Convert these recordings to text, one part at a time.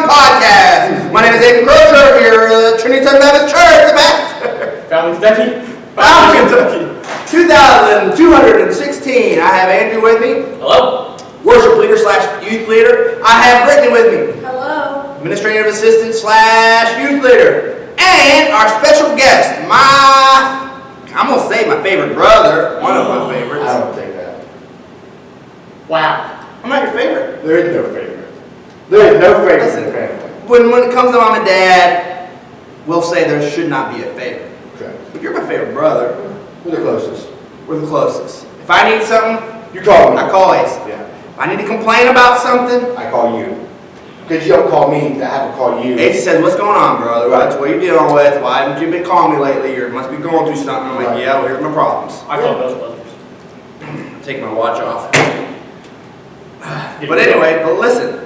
Podcast. My name is Asa Crozier here at Trinity Baptist Church, Found Kentucky. 2,216. I have Andrew with me. Hello. Worship leader / youth leader. I have Brittany with me. Hello. Administrative assistant / youth leader. And our special guest, I'm going to say my favorite brother. One of my favorites. I don't think that. Wow. I'm not your favorite. There is no favorite. There is no favorite in the family. When it comes to mom and dad, we'll say there should not be a favorite. Okay. But you're my favorite brother. We're the closest. We're the closest. If I need something, You call me. I call Asa. Yeah. If I need to complain about something, I call you. Because you don't call me, I have to call you. Asa says, "What's going on, brother? Right. What are you dealing with? Why haven't you been calling me lately? You must be going through something." I'm like, Right. "Yeah, well, here's my problems." I call Ghostbusters. Take my watch off. But anyway, but listen.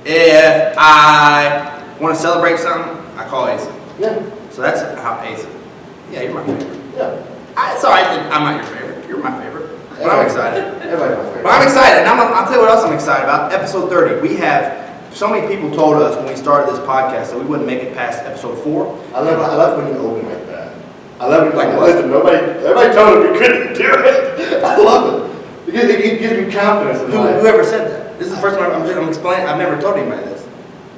If I want to celebrate something, I call Asa. Yeah. So that's how Asa. Yeah, you're my favorite. Yeah. It's all right that I'm not your favorite. You're my favorite. But I'm excited. Everybody's my favorite. But I'm excited. And I'll tell you what else I'm excited about. Episode 30. We have so many people told us when we started this podcast that we wouldn't make it past episode 4. I love when you open like that. I love it. Like what? Listen, everybody told him you couldn't do it. I love it. Because it gives me confidence in life. Whoever said that? This is the first time I'm explaining. I've never told anybody this.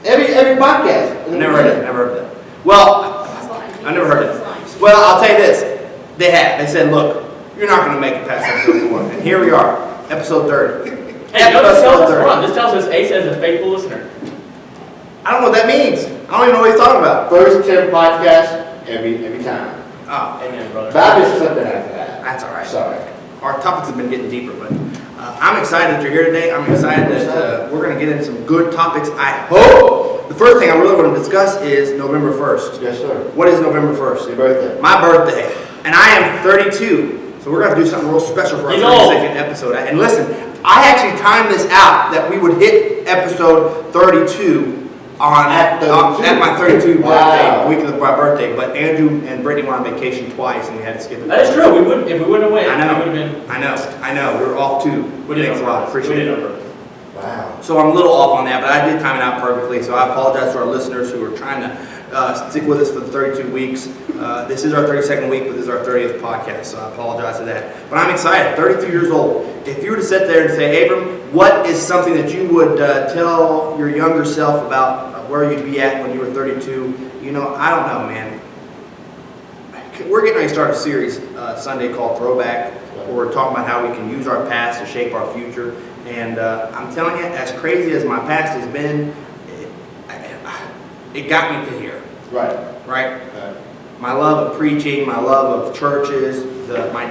Every podcast. I've never heard it. Never heard that. Well, I never heard it. Well, I'll tell you this. They have. They said, "Look, you're not going to make it past episode 4." And here we are, episode 30. Hey, you know what this tells us? Hold on. This tells us Asa is a faithful listener. I don't know what that means. I don't even know what he's talking about. First 10 podcasts every time. Oh, Amen, brother. Baptist something after that. that's all right. Sorry. Our topics have been getting deeper, but I'm excited that you're here today. I'm excited that we're going to get into some good topics. I hope. The first thing I really want to discuss is November 1st. Yes, sir. What is November 1st? Your birthday. My birthday. And I am 32. So we're going to do something real special for our 32nd episode. And listen, I actually timed this out that we would hit episode 32 at my 32 Wow. week of my birthday. But Andrew and Brittany went on vacation twice and we had to skip it. That is true. If we wouldn't have went, I know. we would have been. I know. We were off too. We did Thanks a lot. Appreciate We it. did on purpose. Wow. So I'm a little off on that, but I did time it out perfectly. So I apologize to our listeners who are trying to stick with us for the 32 weeks. This is our 32nd week, but this is our 30th podcast, so I apologize for that. But I'm excited. 32 years old. If you were to sit there and say, Abram, what is something that you would tell your younger self about where you'd be at when you were 32? You know, I don't know, man. We're getting ready to start a series Sunday called Throwback, where we're talking about how we can use our past to shape our future. And I'm telling you, as crazy as my past has been, it got me to here. Right. Right? My love of preaching, my love of churches, my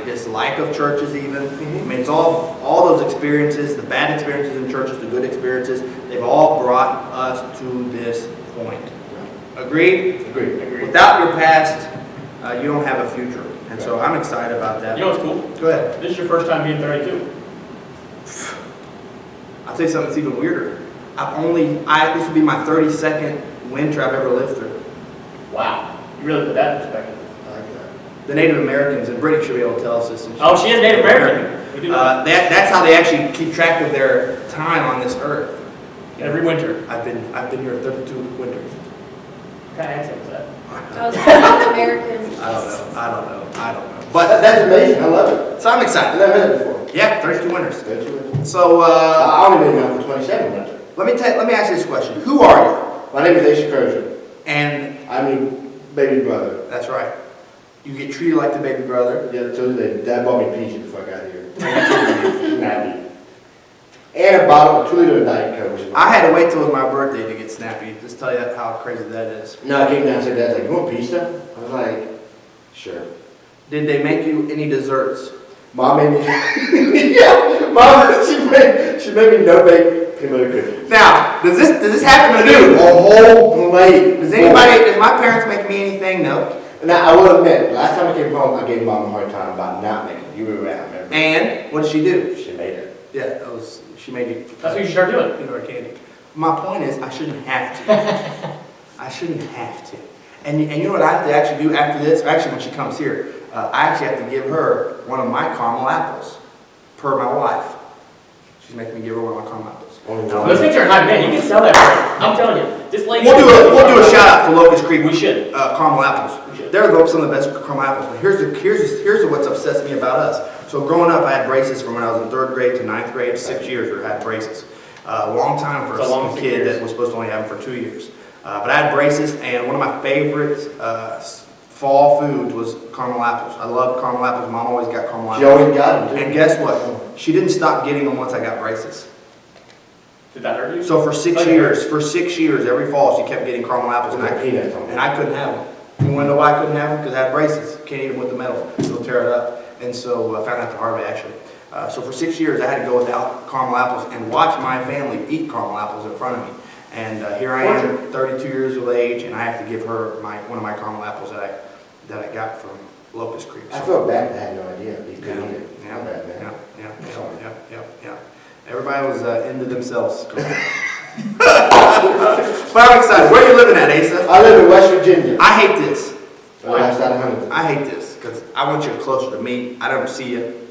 dislike of churches even. I mean, it's all those experiences, the bad experiences in churches, the good experiences, they've all brought us to this point. Agreed? Agreed. Without your past, you don't have a future. And so I'm excited about that. You know what's cool? Go ahead. This is your first time being 32. I'll tell you something that's even weirder. This will be my 32nd winter I've ever lived through. Wow. You really put that in perspective. I like that. The Native Americans, and Brittany should be able to tell us this. Oh, she is Native American. We do know. That's how they actually keep track of their time on this earth. Every winter. I've been here 32 winters. What kind of accent was that? I was Native American. I don't know. But That's amazing. I love it. so I'm I've excited. never heard it before. Yeah, 32 winters. Don't you? So I only been here for 27 minutes. let me ask you this question: who are you? My name is Asa Crozier. And I'm your baby brother. that's right. You get treated like the baby brother. Yeah, I told you that Dad bought me pizza before I got here. Snappy. And a bottle of 2 liter of Diet Coke. I had to wait till it was my birthday to get snappy. Just tell you how crazy that is. No, I came down and said, Dad's like, you want pizza? I was like, sure. Did they make you any desserts? Mom made me, yeah, Mom, she made me no-bake peanut butter cookies. Now, does this happen to Dude, you? a whole plate. Does my parents make me anything? No. Now, I will admit, last time I came home, I gave Mom a hard time about not making it. You were around, remember? And what did she do? She made it. Yeah, she made you. That's what you should start doing. Peanut butter candy. My point is, I shouldn't have to. I shouldn't have to. And you know what I have to actually do after this? Actually, when she comes here, I actually have to give her one of my caramel apples, per my wife. She's making me give her one of my caramel apples. Those things are hot, man. You can sell that for I'm telling you. Just like We'll do a shout out for Locust Creek. We should. Caramel apples. We should. They're some of the best caramel apples. But here's what's obsessed me about us. So growing up, I had braces from when I was in 3rd grade to 9th grade. 6 years we had braces. A long time for a kid that was supposed to only have them for 2 years. But I had braces, and one of my favorite fall foods was caramel apples. I love caramel apples. Mom always got caramel apples. She always got them, too. And guess what? She didn't stop getting them once I got braces. Did that hurt you? So for 6 years, every fall, she kept getting caramel apples, and I couldn't have them. You want to know why I couldn't have them? Because I had braces. Can't eat them with the metal. It'll tear it up. And so I found out the hard way, actually. So for 6 years, I had to go without caramel apples and watch my family eat caramel apples in front of me. And here I am, 32 years of age, and I have to give her one of my caramel apples that I got from Locust Creek. I felt bad that I had no idea. Yeah. Everybody was into themselves. But I'm excited. Where are you living at, Asa? I live in West Virginia. I hate this. I hate this because I want you closer to me. I don't see you.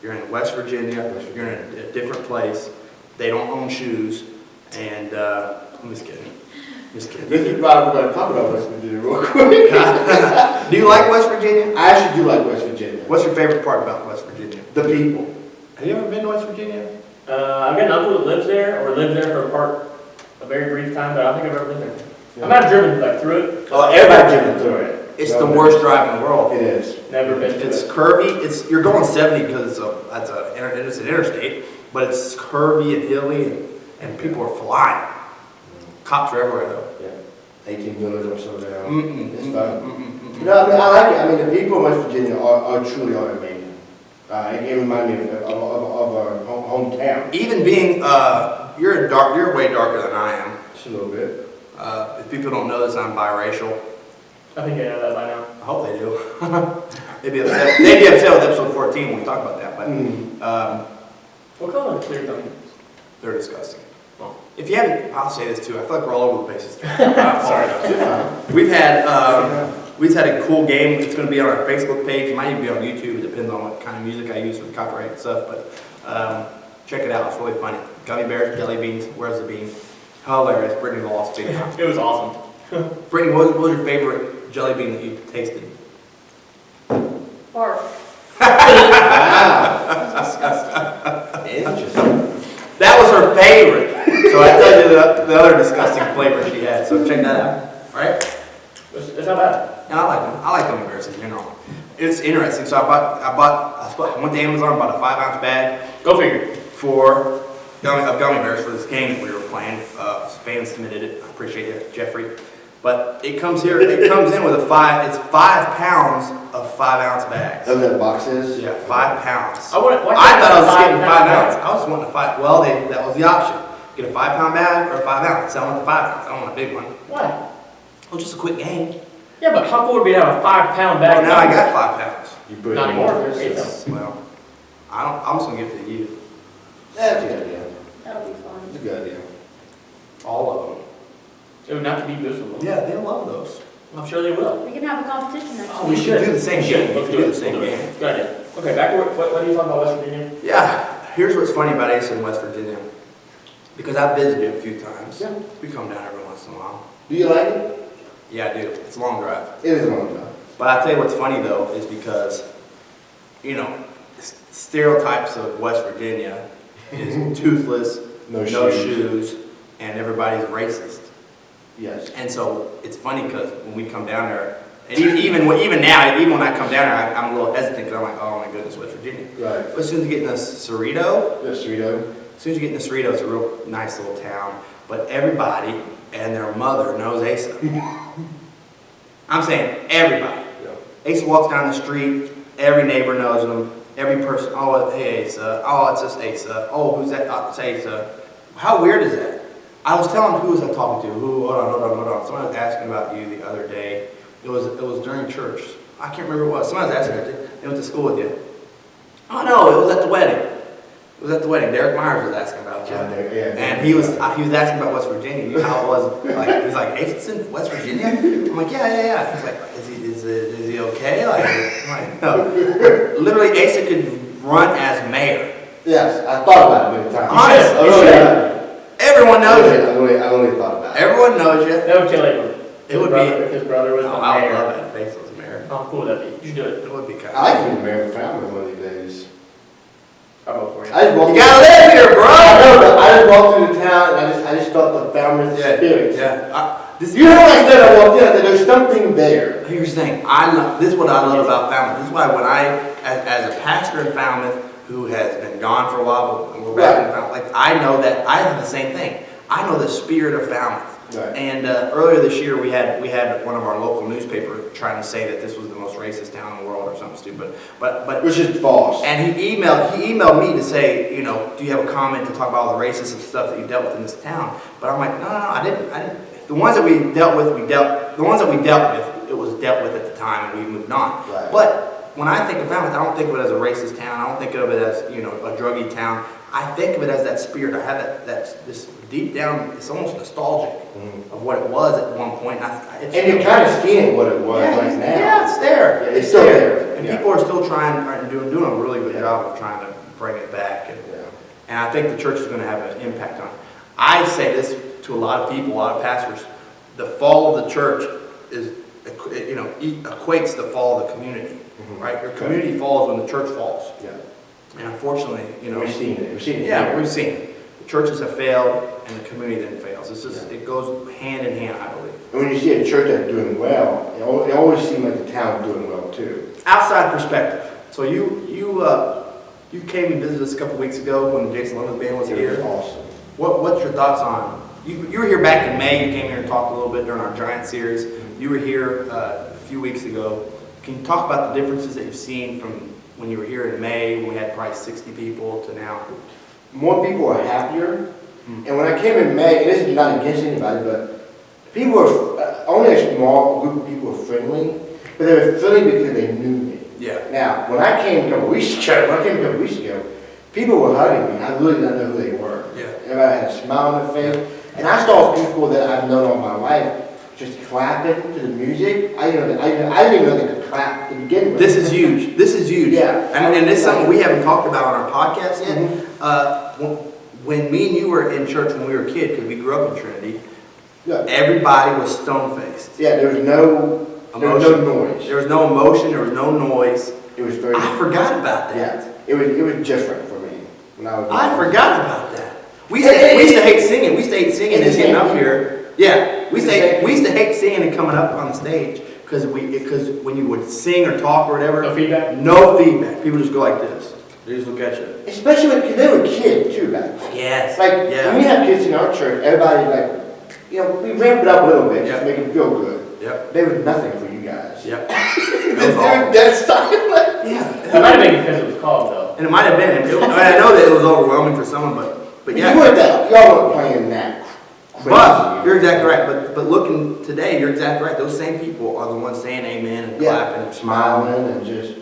You're in West Virginia. You're in a different place. They don't own shoes. And I'm just kidding. Just kidding. This is why we're going to talk about West Virginia real quick. Do you like West Virginia? I actually do like West Virginia. What's your favorite part about West Virginia? The people. Have you ever been to West Virginia? I've got an uncle that lives there, or lived there for a very brief time, but I don't think I've ever been there. Yeah. I might have driven through it. Oh, everybody driven through it. It's the worst drive in the world. It is. Never been to It's it. curvy. You're going 70 because it's an interstate, but it's curvy and hilly, and people are flying. Cops are everywhere though. Yeah. 18 wheelers or so down. It's fun. No, I mean, I like it. I mean, the people of West Virginia are truly amazing. It reminds me of our hometown. Even being, you're way darker than I am. Just a little bit. If people don't know this, I'm biracial. I think I know that by now. I hope they do. They'd be upset with episode 14 when we talk about that, but What color are the clear gummies? they're disgusting. Oh. If you haven't, I'll say this too. I feel like we're all over the places. Sorry. We've had a cool game. It's going to be on our Facebook page. It might even be on YouTube. It depends on what kind of music I use for the copyright and stuff. But check it out. It's really funny. Gummy bears, jelly beans. Where's the bean? Hilarious. Brittany lost big time. It was awesome. Brittany, what was your favorite jelly bean that you tasted? Barf. Interesting. That was her favorite. So I tell you the other disgusting flavor she had. So check that out. All right? It's not bad. Yeah, I like them. I like gummy bears in general. It's interesting. So I went to Amazon, bought a 5-ounce bag. Go figure. For gummy bears for this game that we were playing. Fans submitted it. I appreciate it, Jeffrey. But it comes in with it's 5 pounds of 5-ounce bags. Those are the boxes? Yeah, 5 pounds. I thought I was just getting 5 ounce. I was wanting a 5. Well, that was the option. Get a 5-pound bag or a 5 ounce. I want the 5 ounce. I don't want a big one. Why? Well, just a quick game. Yeah, but how cool would it be to have a 5-pound bag? Well, now I got 5 pounds. You put Not it in anymore. boxes. It's- Well, I'm just gonna give it to you. That's a good idea. That'll be fun. That's a good idea. All of them. It would not be visible. Yeah, they love those. I'm sure they will. We can have a competition next Oh, week. we should do the same We should. game. Let's We do do it. the same We'll do it. game. Good idea. Okay, back to what are you talking about, West Virginia? Yeah, here's what's funny about Asa in West Virginia. Because I've visited a few times. Yeah. We come down every once in a while. Do you like it? Yeah, I do. It's a long drive. It is a long time. But I tell you what's funny though is because, stereotypes of West Virginia is toothless, No shoes, and everybody's racist. Yes. And so it's funny because when we come down there, and even now, even when I come down there, I'm a little hesitant because I'm like, oh my goodness, West Virginia. Right. But as soon as you get in a Cerrito, Yes, Cerrito. as soon as you get in Cerrito, it's a real nice little town. But everybody and their mother knows Asa. I'm saying everybody. Yeah. Asa walks down the street, every neighbor knows him, every person, oh, hey Asa, oh, it's just Asa, oh, who's that? Oh, it's Asa. How weird is that? I was telling who was I talking to? Who, hold on. Someone was asking about you the other day, It was during church. I can't remember what it was. Somebody was asking me, they went to school with you. Oh no, it was at the wedding. It was at the wedding. Derek Myers was asking about you. And he was asking about West Virginia. You know how it was, like, he's like, hey, it's in West Virginia? I'm like, yeah. He's like, is he okay? Like, I'm like, no. Literally, Asa could run as mayor. Yes, I thought about it many times. Honestly, everyone knows you. I only thought about it. Everyone knows you. That would kill him. It would be. If his brother was the I would mayor. love that if Asa was mayor. How cool would that be? You should do it. It would be kind of. I like to be married family one of these days. I'll vote for you. I just walked You gotta live here, bro. I know, but I just walked through the town and I just felt the family spirit. Yeah. You know what I said? I walked in, I said, there's something there. Here's the thing. This is what I love about Falmouth. This is why when as a pastor in Falmouth who has been gone for a while, but we're back in Falmouth, like I know that I have the same thing. I know the spirit of Falmouth. Right. And earlier this year, we had one of our local newspaper trying to say that this was the most racist town in the world or something stupid. But Which is false. and he emailed me to say, you know, do you have a comment to talk about all the racist stuff that you dealt with in this town? But I'm like, no, I didn't. The ones that we dealt with, it was dealt with at the time, and we moved on. Right. But when I think of Falmouth, I don't think of it as a racist town. I don't think of it as, you know, a druggy town. I think of it as that spirit. I have this deep down. It's almost nostalgic of what it was at one point. And you're kind of seeing what it was right now. Yeah, it's there. Yeah, it's still there. And Yeah. people are still doing a really good job of trying to bring it back. And I think the church is going to have an impact on it. I say this to a lot of people, a lot of pastors. The fall of the church is, you know, equates the fall of the community, right? Your community falls when the church falls. Yeah. And unfortunately, you know, We've seen it. yeah, we've seen it. The churches have failed, and the community then fails. It's just it goes hand in hand, I believe. And when you see a church that's doing well, it always seems like the town's doing well too. Outside perspective. So you came and visited us a couple weeks ago when the Jason Lemons band was It here. was awesome. What's your thoughts on? You were here back in May. You came here and talked a little bit during our Giant series. You were here a few weeks ago. Can you talk about the differences that you've seen from when you were here in May, when we had probably 60 people, to now? More people are happier. And when I came in May, and this is not against anybody, but people were, only a small group of people were friendly, but they were friendly because they knew me. Yeah. Now, when I came a couple weeks ago, people were hugging me. I really didn't know who they were. Yeah. Everybody had a smile on their face. And I saw people that I've known all my life just clapping to the music. I didn't even know they could clap to begin with. This is huge. This is huge. Yeah. And this is something we haven't talked about on our podcast yet. When me and you were in church when we were a kid, because we grew up in Trinity, everybody was stone-faced. Yeah, there was no noise. There was no emotion. There was no noise. It was very. I forgot about that. Yeah, it was different for me when I was. I forgot about that. We used to hate singing. We used to hate singing and getting up here. Yeah, we used to hate singing and coming up on the stage because when you would sing or talk or whatever, No feedback? No feedback. People just go like this. They just look at you. Especially because they were kids too back then. Yes. Like when we have kids in our church, everybody's like, you know, we ramp it up a little bit just to make them feel good. Yep. There was nothing for you guys. Yep. They were dead silent. Yeah. It might have been because it was called though. And it might have been. I know that it was overwhelming for someone, but yeah. You weren't that. Y'all weren't playing that. Crazy. But you're exactly right. But looking today, you're exactly right. Those same people are the ones saying amen and clapping and smiling and just.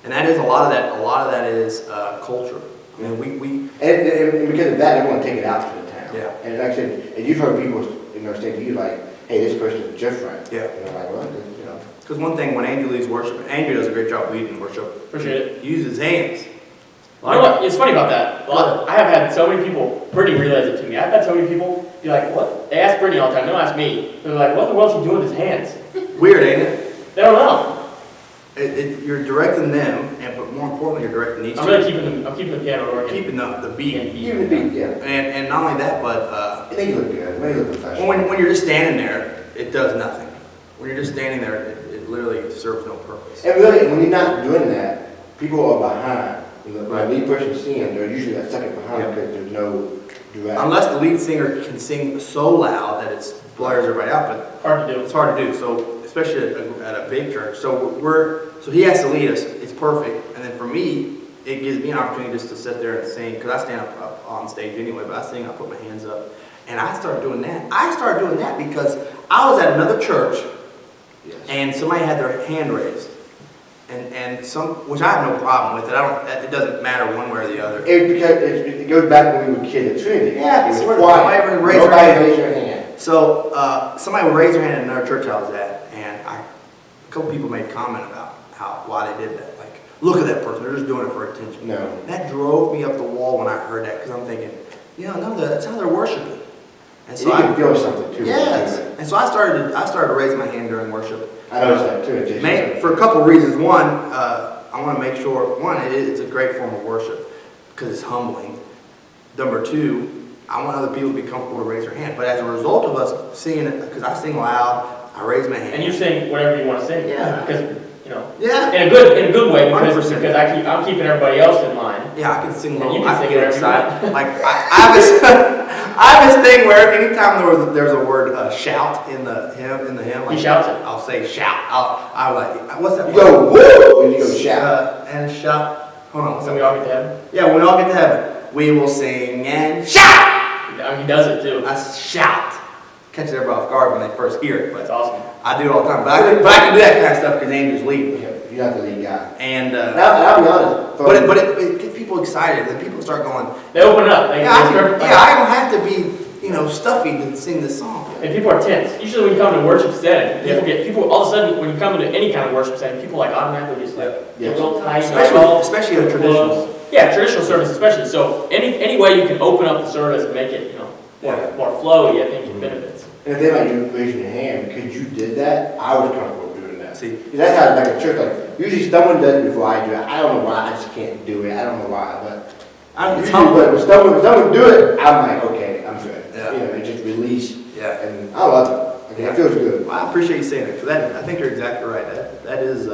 And that is a lot of that. A lot of that is culture. I mean, we and because of that, they want to take it out to the town. Yeah. And like I said, and you've heard people, you know, say to you like, "Hey, this person's different." Yeah. And they're like, "Well, you know." Because one thing, when Andrew leads worship, Andrew does a great job leading worship. Appreciate it. He uses his hands. You know what? It's funny about that. I have had so many people, Brittany realized it to me. I've had so many people be like, what? They ask Brittany all the time, they don't ask me. They're like, what in the world is he doing with his hands? Weird, ain't it? They don't know. You're directing them, but more importantly, you're directing these I'm two. really keeping the piano working. Keeping the beat. Even the beat, yeah. And not only that, but They look good. They look professional. when you're just standing there, it does nothing. When you're just standing there, it literally serves no purpose. And really, when you're not doing that, people are behind. When the lead person sings, they're usually that second behind because there's no duet. Unless the lead singer can sing so loud that it blurs everybody out, but Hard to do. it's hard to do. So especially at a big church. So he has to lead us. It's perfect. And then for me, it gives me an opportunity just to sit there and sing, because I stand up on stage anyway, but I sing, I put my hands up. And I started doing that. I started doing that because I was at another church Yes. and somebody had their hand raised. And which I have no problem with it. It doesn't matter one way or the other. Because it goes back when we were kids at Trinity. Yeah, it was sort of. quiet. Nobody raised their Nobody hand. raised their hand. So somebody would raise their hand in another church I was at, and a couple people made a comment about why they did that. Like, look at that person, they're just doing it for attention. No. That drove me up the wall when I heard that, because I'm thinking, no, that's how they're worshiping. And So you can feel something too. yes. And so I started to raise my hand during worship. I noticed that too. Jason. For a couple of reasons. One, I want to make sure, it's a great form of worship because it's humbling. Number two, I want other people to be comfortable to raise their hand. But as a result of us singing it, because I sing loud, I raise my hand. And you sing whatever you want to sing. Yeah. Because, Yeah. in a good way, because 100%. I'm keeping everybody else in line. Yeah, I can sing low. And you can I sing get whatever you excited. want. Like I have this thing where anytime there's a word shout in the hymn, like, He shouts it. I'll say shout. I'll like, what's that? You go, woo! When you go shout. And shout. Hold on. What's So that? we all get to heaven. Yeah, when we all get to heaven, we will sing and shout. He does it too. I shout. Catches everybody off guard when they first hear it, That's but awesome. I do it all the time. But I can do that kind of stuff because angels lead me. You're not the lead guy. And I'll be honest. but it gets people excited. Then people start going, They open it up. I don't have to be stuffy to sing this song. And people are tense. Usually when you come to a worship setting, people all of a sudden when you come into any kind of worship setting, people like automatically just like Yeah. get real tight. Especially a traditional. Yeah, traditional service especially. So any way you can open up the service and make it more flowy, I think it benefits. And if they like you raising your hand because you did that, I was comfortable doing that. See. Because that's how like a church, like usually someone does it before I do it. I don't know why, I just can't do it. I don't know why, but It's usually humbling. when someone do it, I'm like, okay, I'm good. Yeah. And just release. Yeah. And I love it. Okay, it feels good. Well, I appreciate you saying that. 'Cause I think you're exactly right. That is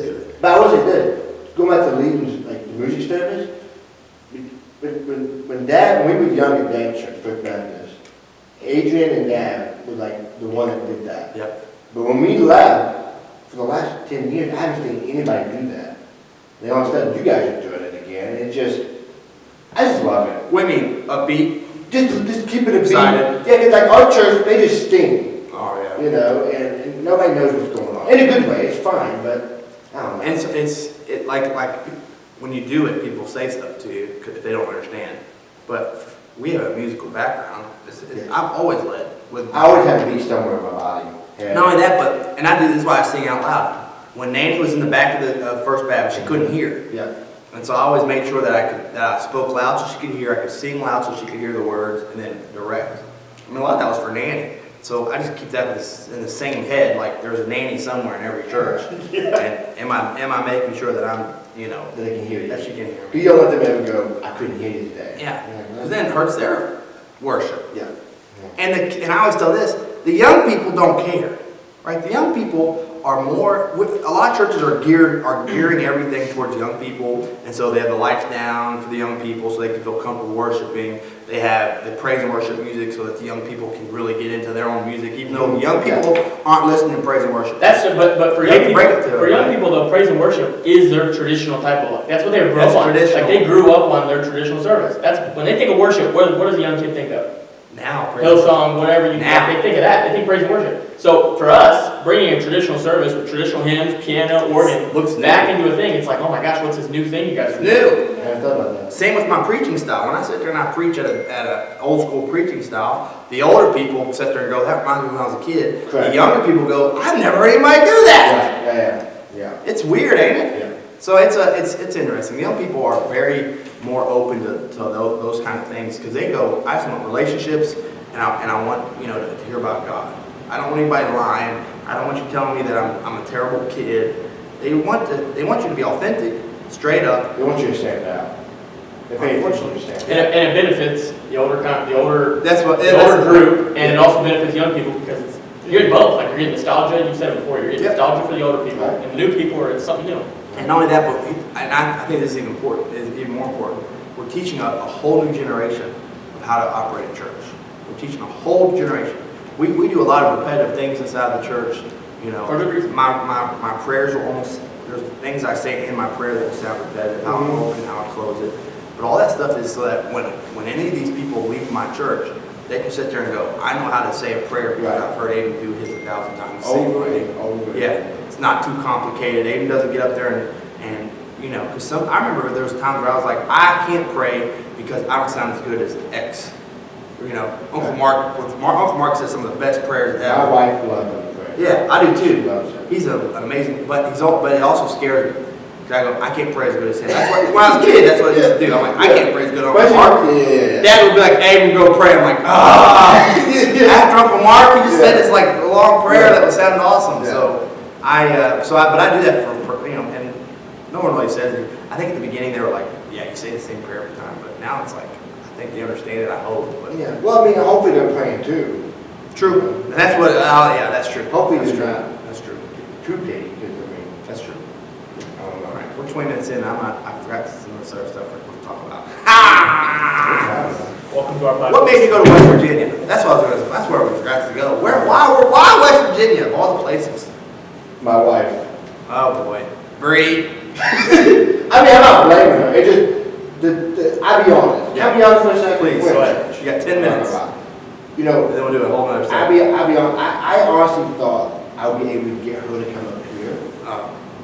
good. But I will say this, going back to leading like the music service, when we were young at Dad Church, First Baptist, Adrian and Dad were like the one that did that. Yep. But when we left, for the last 10 years, I haven't seen anybody do that. Then all of a sudden, you guys are doing it again, and I just love it. What do you mean? Upbeat? Just keep it a beat. Excited. Yeah, because like our church, they just sing, Oh yeah. and nobody knows what's going on. In a good way, it's fine, but I don't know. And it's like when you do it, people say stuff to you if they don't understand. But we have a musical background. I've always led with. I always have a beat somewhere in my body. And Not only that, but and I do this is why I sing out loud. When Nanny was in the back of the First Baptist, she couldn't hear. Yeah. And so I always made sure that I spoke loud so she could hear. I could sing loud so she could hear the words, and then direct. I mean, a lot of that was for Nanny. So I just keep that in the same head. Like there's a nanny somewhere in every church. And am I making sure that I'm That they can hear you. that she can hear me? You don't want them to ever go, I couldn't hear you today. Yeah. Because then it hurts their worship. Yeah. And I always tell this: the young people don't care, right? The young people are more. A lot of churches are gearing everything towards young people, and so they have the lights down for the young people, so they can feel comfortable worshiping. They have the praise and worship music, so that the young people can really get into their own music, even though the young people aren't listening to praise and worship. But for They young can people, break it to it, for young right? people though, praise and worship is their traditional type of. That's what they grew That's up on. traditional. Like they grew up on their traditional service. That's when they think of worship. What does a young kid think of? Now, praise and Hillsong, whatever you Now. they think of that. They think praise and worship. So for us, bringing a traditional service with traditional hymns, piano, organ, Looks new. back into a thing, it's like, oh my gosh, what's this new thing you guys are doing? new. I hadn't thought about that. Same with my preaching style. When I sit there and I preach at a old school preaching style, the older people sit there and go, "That reminds me when I was a kid." Correct. The younger people go, "I've never heard anybody do that." Yeah. It's weird, ain't it? Yeah. So it's interesting. The young people are very more open to those kind of things because they go, "I just want relationships, and I want to hear about God. I don't want anybody lying. I don't want you telling me that I'm a terrible kid." They want you to be authentic, straight up. They want you to stand out. They pay attention to stand out. And it benefits the older That's what the older group, and it also benefits young people because you're getting both. Like you're getting nostalgia. You said it before. You're getting Yep. nostalgia for the older people, Right. and the new people are something new. And not only that, but I think this is even important. Is even more important. We're teaching a whole new generation of how to operate a church. We're teaching a whole generation. We do a lot of repetitive things inside the church. For good reason. My prayers are almost, there's things I say in my prayer that sound repetitive, how I open, how I close it. But all that stuff is so that when any of these people leave my church, they can sit there and go, I know how to say a prayer because I've heard Aiden do his 1,000 times. Over and over. Yeah, it's not too complicated. Aiden doesn't get up there and you know, because I remember there was times where I was like, I can't pray because I don't sound as good as X. You know, Uncle Mark says some of the best prayers ever. My wife loves him to pray. Yeah, I do She too. loves him. He's an amazing, but it also scares me. Cause I go, I can't pray as good as him. That's what, when I was a kid, that's what I used to do. I'm like, I can't pray as good as Uncle Mark. Yeah. Dad would be like, hey, we go pray. I'm like, After Uncle Mark, he just said it's like a long prayer that was sounding awesome. Yeah. So but I do that for, you know, and no one really says it. I think at the beginning they were like, yeah, you say the same prayer every time, but now it's like, I think they understand it, I hope. But Yeah. Well, I mean, hopefully they're praying too. true. And that's what, yeah, that's true. Hopefully that's they're true. not That's true. too petty, because I mean, That's true. I don't know. All right, we're 20 minutes in. I forgot some of the other stuff we're supposed to talk about. Welcome to our podcast. What made you go to West Virginia? That's what I was going to. That's where we forgot to go. Why West Virginia of all the places? My wife. Oh boy, Bree. I mean, I'm not blaming her. It just, I'll be honest. Can I be honest for a second? Please, go ahead. You got 10 minutes. You know, And then we'll do a whole other I'll segment. be honest. I honestly thought I would be able to get her to come up here,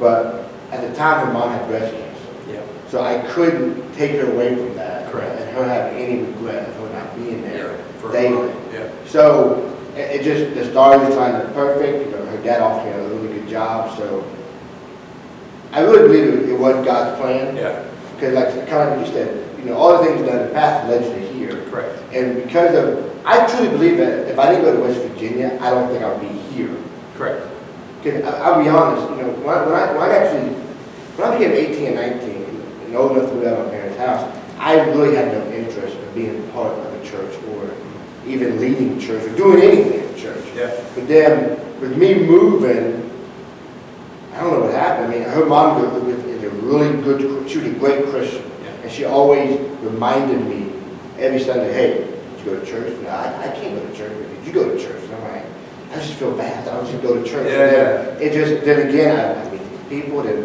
but at the time her mom had breast cancer. Yeah. So I couldn't take her away from that. Correct. And her having any regret of her not being there For daily. Yeah. So it just, the stars was trying to perfect. You know, her dad offered me a really good job. So I really believe it was God's plan. Yeah. Because like kind of like you said, you know, all the things done in the past led you to here. Correct. And because of, I truly believe that if I didn't go to West Virginia, I don't think I would be here. Correct. Because I'll be honest, you know, when I became 18 and 19 and old enough to move out of my parents' house, I really had no interest in being part of a church or even leading church or doing anything in church. Yeah. But then with me moving, I don't know what happened. I mean, her mom is a really good, she was a great Christian. Yeah. And she always reminded me every Sunday, hey, did you go to church? No, I can't go to church, but did you go to church? And I'm like, I just feel bad. I don't just go to church. Yeah. It just, then again, I meet these people that,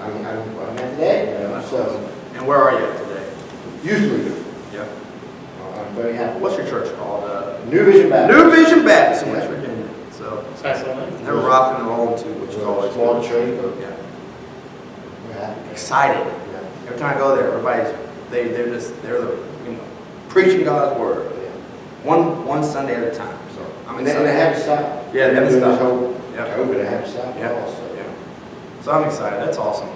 I mean, I'm at today, you know, so. And where are you at today? Usually, Yeah. I'm very happy. What's your church called? New Vision Baptist. New Vision Baptist in Yeah. West Virginia. So It's nice little name. they're rocking and rolling too, which is always Small good. church, but Yeah. we're happy. Excited. Yeah. Every time I go there, everybody's they're the preaching God's word. Yeah. One Sunday at a time. So I'm And they excited. haven't stopped. Yeah, they haven't Doing this stopped. whole Yeah. COVID, they haven't stopped at Yeah. all, so. Yeah. So I'm excited. That's awesome.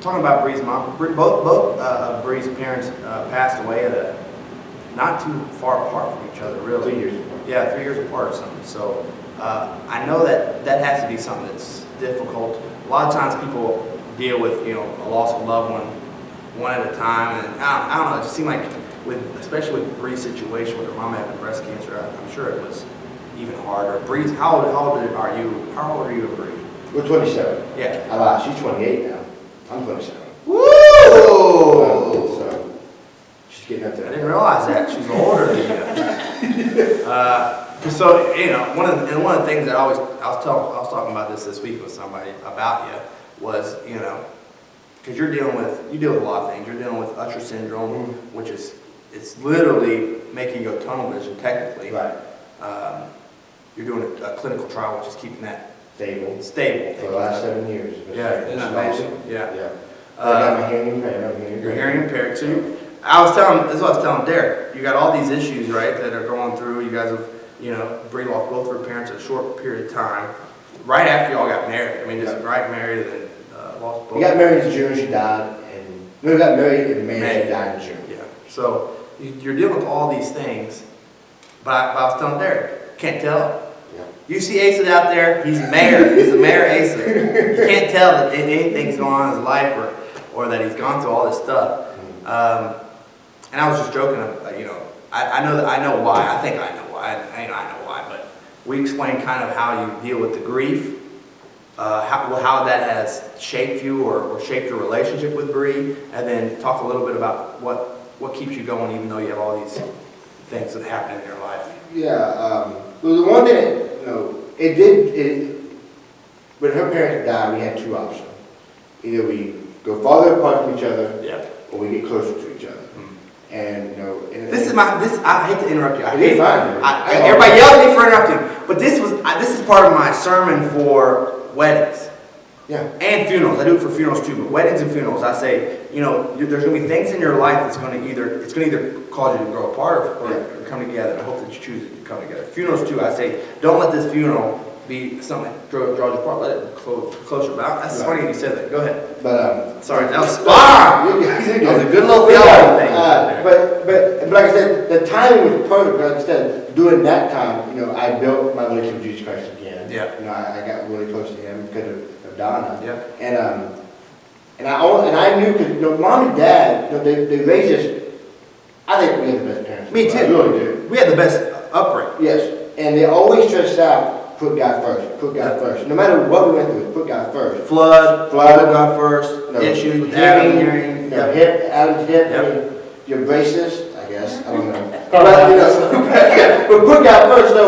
Talking about Bree's mom, both of Bree's parents passed away at not too far apart from each other, really. 3 years ago. Yeah, 3 years apart or something. So I know that has to be something that's difficult. A lot of times people deal with, you know, a loss of a loved one at a time, and I don't know. It just seemed like especially with Bree's situation with her mom having breast cancer, I'm sure it was even harder. Bree's, how old are you? How old are you and Bree? We're 27. Yeah. I lied, she's 28 now. I'm 27. Woo! So, she's getting up I there. didn't realize that. She's older than you. So, you know, one of the things that I was talking about this week with somebody about you was, you know, because you deal with a lot of things. You're dealing with Usher syndrome, which is, it's literally making you go tunnel vision technically. Right. You're doing a clinical trial, which is keeping that Stable. stable. For the last 7 years. Yeah, isn't that amazing? Yeah. Yeah. I got my hearing impaired. You're hearing impaired. So this is what I was telling Derek. You got all these issues, right, that are going through. You guys have, you know, Bree lost both her parents in a short period of time, right after y'all got married. I mean, just right married and then lost both. We got married in June, she died, and we got married in May, she died in June. Yeah. So you're dealing with all these things, but I was telling Derek, can't tell. Yeah. You see Asa out there, he's mayor. He's the mayor, Asa. You can't tell that anything's going on in his life or that he's gone through all this stuff. And I was just joking, you know, I know why. I think I know why. I know why. But we explained kind of how you deal with the grief, how that has shaped you or shaped your relationship with Bree, and then talk a little bit about what keeps you going even though you have all these things that happen in your life. Yeah, well, the one thing that, you know, when her parents died, we had two options. Either we go farther apart from each other, Yeah. or we get closer to each other. And, I hate to interrupt you. You're fine. Everybody yells at me for interrupting, but this is part of my sermon for weddings. Yeah. And funerals. I do it for funerals too, but weddings and funerals, I say, there's going to be things in your life that's going to either cause you to grow apart or come together. And I hope that you choose to come together. Funerals too, I say, don't let this funeral be something that draws you apart. Let it closer. That's funny you said that. Go ahead. But sorry, that was spot on. That was a good little theology thing. But like I said, the timing was perfect. Like I said, during that time, I built my relationship with Jesus Christ again. Yeah. I got really close to Him because of Donna. Yeah. And I knew because mom and dad, they raised us. I think we had the best parents. Me too. I really do. We had the best upbringing. Yes, and they always stressed out. Put God first. Put God first. No matter what we went through, put God first. Flood, put God first. Issues with Adam hearing. Adam's hip. Yep. I mean, your braces, I guess. I don't know. But put God first. So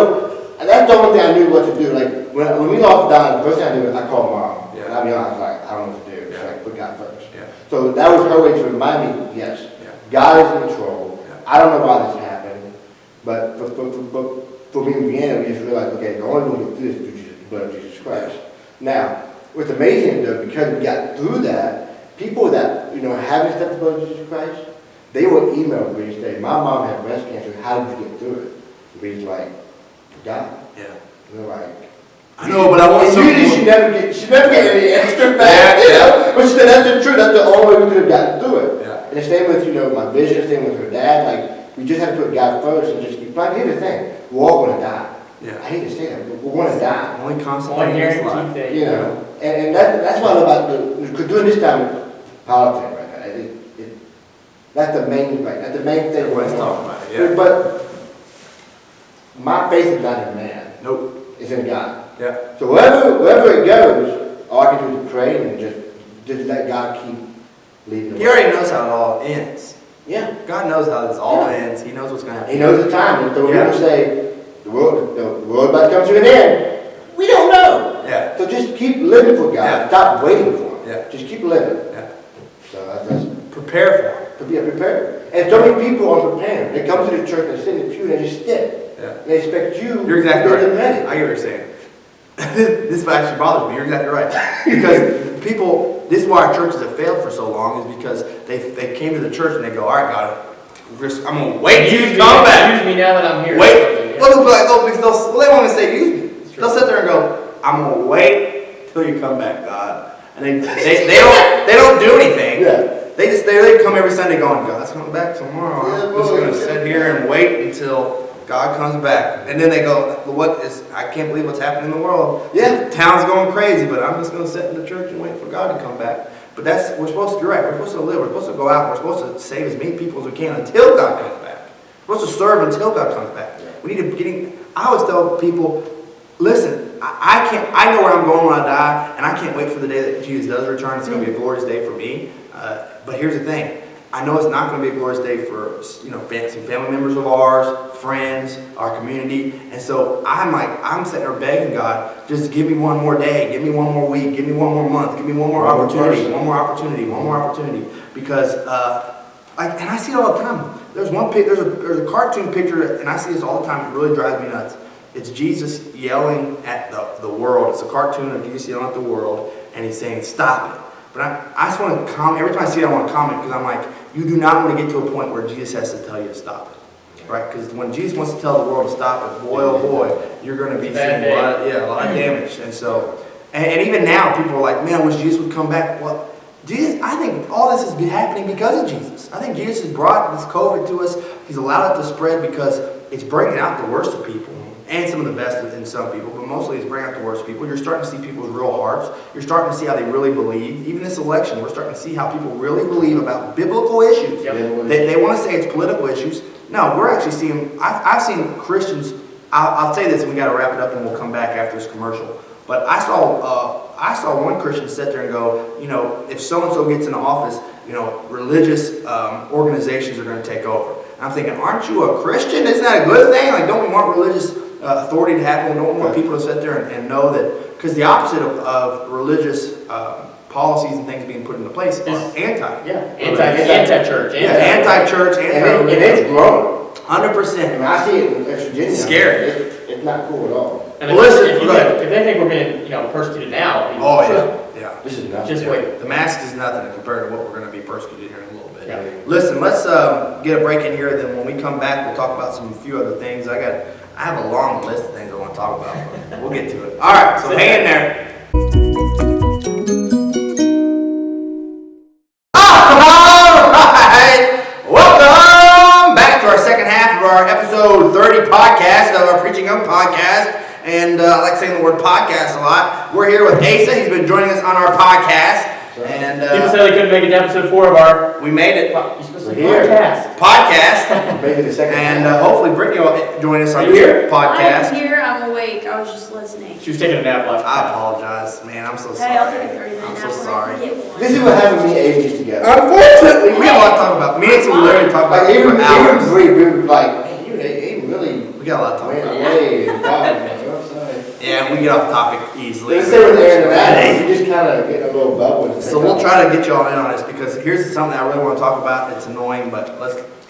that's the only thing I knew what to do. Like when we lost Don, the first thing I did, I called mom. Yeah. And I'll be honest, like I don't know what to do. It's like put God first. Yeah. So that was her way to remind me. Yes, God is in control. I don't know why this happened, but for me in Vienna, we just realized, okay, the only way to get through this is through the blood of Jesus Christ. Now, what's amazing though, because we got through that, people that, haven't accepted the blood of Jesus Christ, they will email me and say, my mom had breast cancer, how did you get through it? And Bree's like, God. Yeah. And they're like, I know, but I want some. Usually she never get any extra back, But she said, that's the truth, that's the only way we could have gotten through it. Yeah. And the same with, my vision, same with her dad, like, we just had to put God first and just keep, like, here's the thing, we're all going to die. Yeah. I hate to say that, but we're going to die. Only constant One thing in this guaranteed life. thing. And that's what I love about because doing this time politics, right? That's the main, right? That's the main thing. Everyone's talking about it, yeah. But my faith is not in man. Nope. It's in God. Yeah. So wherever it goes, all I can do is pray and just let God keep leading the way. He already knows how it all ends. Yeah. God knows how this all ends. He knows what's going to happen. He knows the time. And so when people say the world about to come to an end, we don't know. Yeah. So just keep living for God. Yeah. Stop waiting for Him. Yeah. Just keep living. Yeah. So that's Prepare for it. to be prepared. And so many people aren't prepared. They come to the church and they sit in the pew and they just sit. Yeah. And they expect you You're exactly to right. get ready. I get what you're saying. This actually bothers me. You're exactly right. Because people, this is why our churches have failed for so long, is because they came to the church and they go, all right, God, I'm going to wait till you come back. Use me now that I'm here. Wait. Well, they won't even say use me. They'll sit there and go, I'm going to wait till you come back, God. And they don't do anything. Yeah. They come every Sunday going, God's coming back tomorrow. Yeah, I'm just going to sit here and wait until God comes back. And then they go, I can't believe what's happening in the world. Yeah. Town's going crazy, but I'm just going to sit in the church and wait for God to come back. But we're supposed to, you're right, we're supposed to live, we're supposed to go out, we're supposed to save as many people as we can until God comes back. We're supposed to serve until God comes back. We need to I always tell people, listen, I know where I'm going when I die, and I can't wait for the day that Jesus does return. It's going to be a glorious day for me. But here's the thing. I know it's not going to be a glorious day for some family members of ours, friends, our community. And so I'm sitting there begging God, just give me one more day, give me one more week, give me one more month, give me one more opportunity, one more opportunity. Because I see it all the time. There's a cartoon picture, and I see this all the time. It really drives me nuts. It's Jesus yelling at the world. It's a cartoon of Jesus yelling at the world, and he's saying, stop it. But I just want to comment. Every time I see it, I want to comment, because I'm like, you do not want to get to a point where Jesus has to tell you to stop it. Right? Because when Jesus wants to tell the world to stop it, boy, oh boy, you're going to be seeing a lot of damage. And so, and even now, people are like, man, I wish Jesus would come back. Well, Jesus, I think all this has been happening because of Jesus. I think Jesus has brought this COVID to us. He's allowed it to spread because it's bringing out the worst of people and some of the best in some people, but mostly it's bringing out the worst of people. You're starting to see people's real hearts. You're starting to see how they really believe. Even this election, we're starting to see how people really believe about biblical issues. Yep. They want to say it's political issues. No, we're actually seeing, I've seen Christians, I'll say this and we got to wrap it up and we'll come back after this commercial. But I saw one Christian sit there and go, if so-and-so gets into office, religious organizations are going to take over. And I'm thinking, aren't you a Christian? Isn't that a good thing? Like, don't we want religious authority to happen? Don't we want people to sit there and know that? Because the opposite of religious policies and things being put into place are anti. Yeah, anti-church. Yeah, anti-church, And it's growing. 100%. I mean, I see it in West Virginia. Scary. It's not cool at all. And Well, listen, if they think we're being, persecuted now, I mean, Oh, yeah. This is nothing. just wait. The mask is nothing compared to what we're going to be persecuted here in a little bit. Yeah. Listen, let's get a break in here. Then when we come back, we'll talk about a few other things. I have a long list of things I want to talk about, but we'll get to it. All right, so hang in there. All right, welcome back to our second half of our episode 30 podcast of our Preaching Up podcast. And I like saying the word podcast a lot. We're here with Asa. He's been joining us on our podcast. And People said they couldn't make it to episode 4 of our we made it. you're supposed to We're here. Podcast. Maybe the second. And hopefully Brittany will join us on Are you here? this podcast. I'm here, I'm awake, I was just listening. She was taking a nap last I night. apologize, man. I'm so sorry. Hey, I'll take a 30-minute I'm nap. so when I sorry. can get one. This is what happened when me and Aiden get together. Unfortunately, we have a lot to talk about. Me and some literally talk about Like, it even for hours. Bree, we were like, man, you and Aiden really We got a lot to talk went about. away and talked. I'm sorry. Yeah, we get off topic easily. Let's say with Aaron and I, you just kind of get a little bubble. So we'll try to get you all in on this because here's something I really want to talk about. It's annoying, but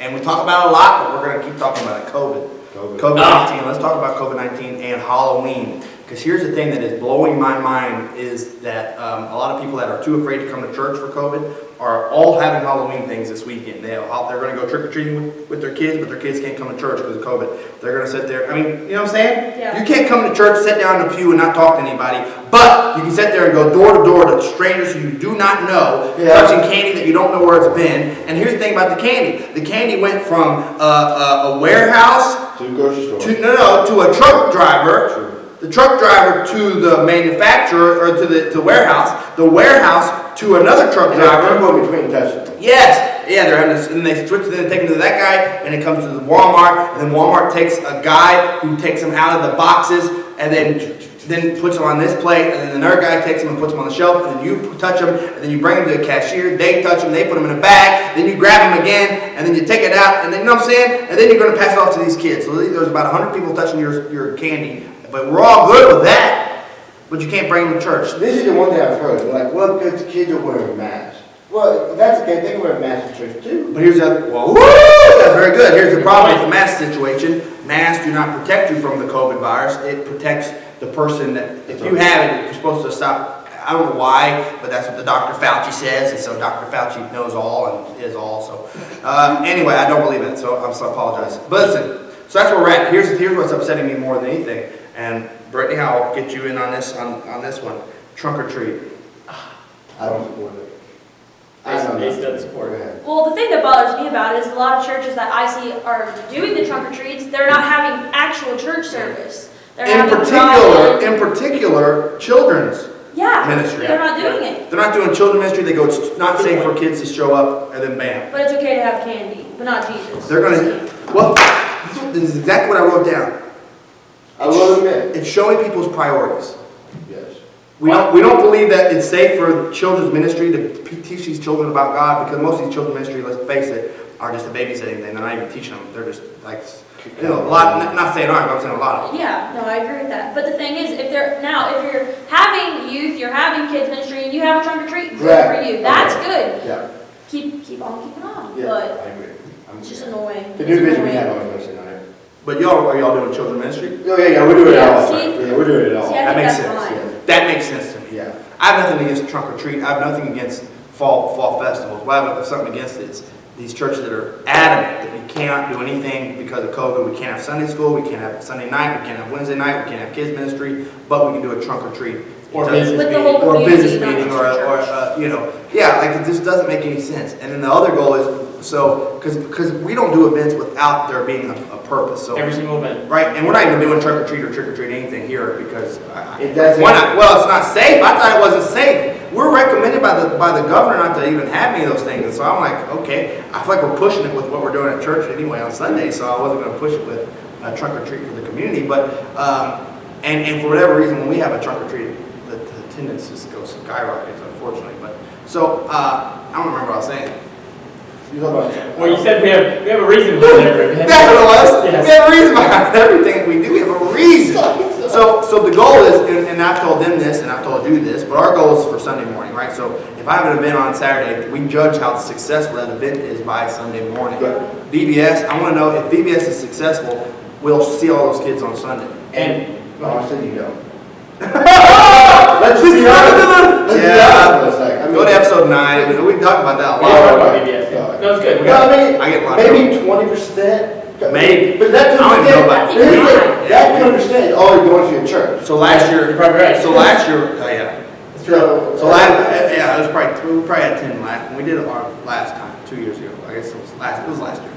and we talk about it a lot, but we're going to keep talking about it. COVID-19. Let's talk about COVID-19 and Halloween. Because here's the thing that is blowing my mind is that a lot of people that are too afraid to come to church for COVID are all having Halloween things this weekend. They're going to go trick-or-treating with their kids, but their kids can't come to church because of COVID. They're going to sit there. I mean, you know what I'm saying? Yeah. You can't come to church, sit down in the pew, and not talk to anybody. But you can sit there and go door to door to strangers who you do not know, touching candy that you don't know where it's been. And here's the thing about the candy. The candy went from a warehouse to the grocery store. to a truck driver. The truck driver to the manufacturer or to the warehouse. The warehouse to another truck driver. Go between touches. Yes. Yeah, they're having this, and they switch, then they take them to that guy, and it comes to the Walmart, and then Walmart takes a guy who takes them out of the boxes, and then puts them on this plate, and then another guy takes them and puts them on the shelf, and then you touch them, and then you bring them to the cashier, they touch them, they put them in a bag, then you grab them again, and then you take it out, and then, you know what I'm saying? And then you're going to pass it off to these kids. So there's about 100 people touching your candy, but we're all good with that, but you can't bring them to church. This is the one thing I've heard. They're like, well, because the kids are wearing masks. Well, if that's the case, they can wear masks in church too. But here's that, well, woo, that's very good. Here's the problem with the mask situation. Masks do not protect you from the COVID virus. It protects the person that, if you have it, you're supposed to stop. I don't know why, but that's what the Dr. Fauci says, and so Dr. Fauci knows all and is all. So anyway, I don't believe it, so I apologize. But listen, so that's where we're at. Here's what's upsetting me more than anything. And Brittany, I'll get you in on this one. Trunk or treat. I don't support it. Ace doesn't support it. it. Well, the thing that bothers me about it is a lot of churches that I see are doing the trunk or treats, they're not having actual church service. They're In particular, children's ministry. They're not doing it. They're not doing children's ministry. They go, it's not safe for kids to show up, and then bam. But it's okay to have candy, but not Jesus. They're gonna, well, this is exactly what I wrote down. I will admit. It's showing people's priorities. Yes. We don't believe that it's safe for children's ministry to teach these children about God, because most of these children's ministry, let's face it, are just a babysitting thing. They're not even teaching them. They're just like, a lot, not saying aren't, but I'm saying a lot of them. Yeah, no, I agree with that. But the thing is, if you're having youth, you're having kids ministry, and you have a trunk or treat, good for you. That's good. Yeah. Keep on keeping on. Yeah, But I agree. it's just annoying. The new vision we have always makes it nice. But are y'all doing children's ministry? Oh yeah, we're doing it all. See? Yeah, we're doing it all. See, I That think makes that's sense. fine. That makes sense to me. Yeah. I have nothing against trunk or treat. I have nothing against fall festivals. What I have something against is these churches that are adamant that we cannot do anything because of COVID. We can't have Sunday school. We can't have Sunday night. We can't have Wednesday night. We can't have kids ministry. But we can do a trunk or treat. Or business With the meeting. whole Or a community, business not meeting, just or church. yeah, like it just doesn't make any sense. And then the other goal is because we don't do events without there being a purpose. So Every single event. right, and we're not even doing trick or treat anything here because Why not? Well, it's not safe. I thought it wasn't safe. We're recommended by the governor not to even have any of those things, and so I'm like, okay, I feel like we're pushing it with what we're doing at church anyway on Sunday, so I wasn't going to push it with a trunk or treat for the community. But and for whatever reason, when we have a trunk or treat, the attendance just goes skyrockets, unfortunately. But so I don't remember what I was saying. You talk about Well, you said we have a reason for every event. That's what it was. Yes. We have a reason behind everything we do. We have a reason. So the goal is, and I've told them this, and I've told you this, but our goal is for Sunday morning, right? So if I have an event on Saturday, we judge how successful that event is by Sunday morning. VBS, I want to know if VBS is successful, we'll see all those kids on Sunday. And No, I said you don't. Let's just be honest. Let's be honest for a second. Go to episode 9. We can talk about that a we didn't talk lot. about BBS. No, it's good. We Well, got I mean, I get lots maybe 20%. Maybe. But that's I don't even know about that. That 20% is all you're going to your church. So last year, You're probably right. So last year, yeah. It's true. So last, yeah, it was we probably had 10 last. We did it our last time, 2 years ago. I guess it was last year.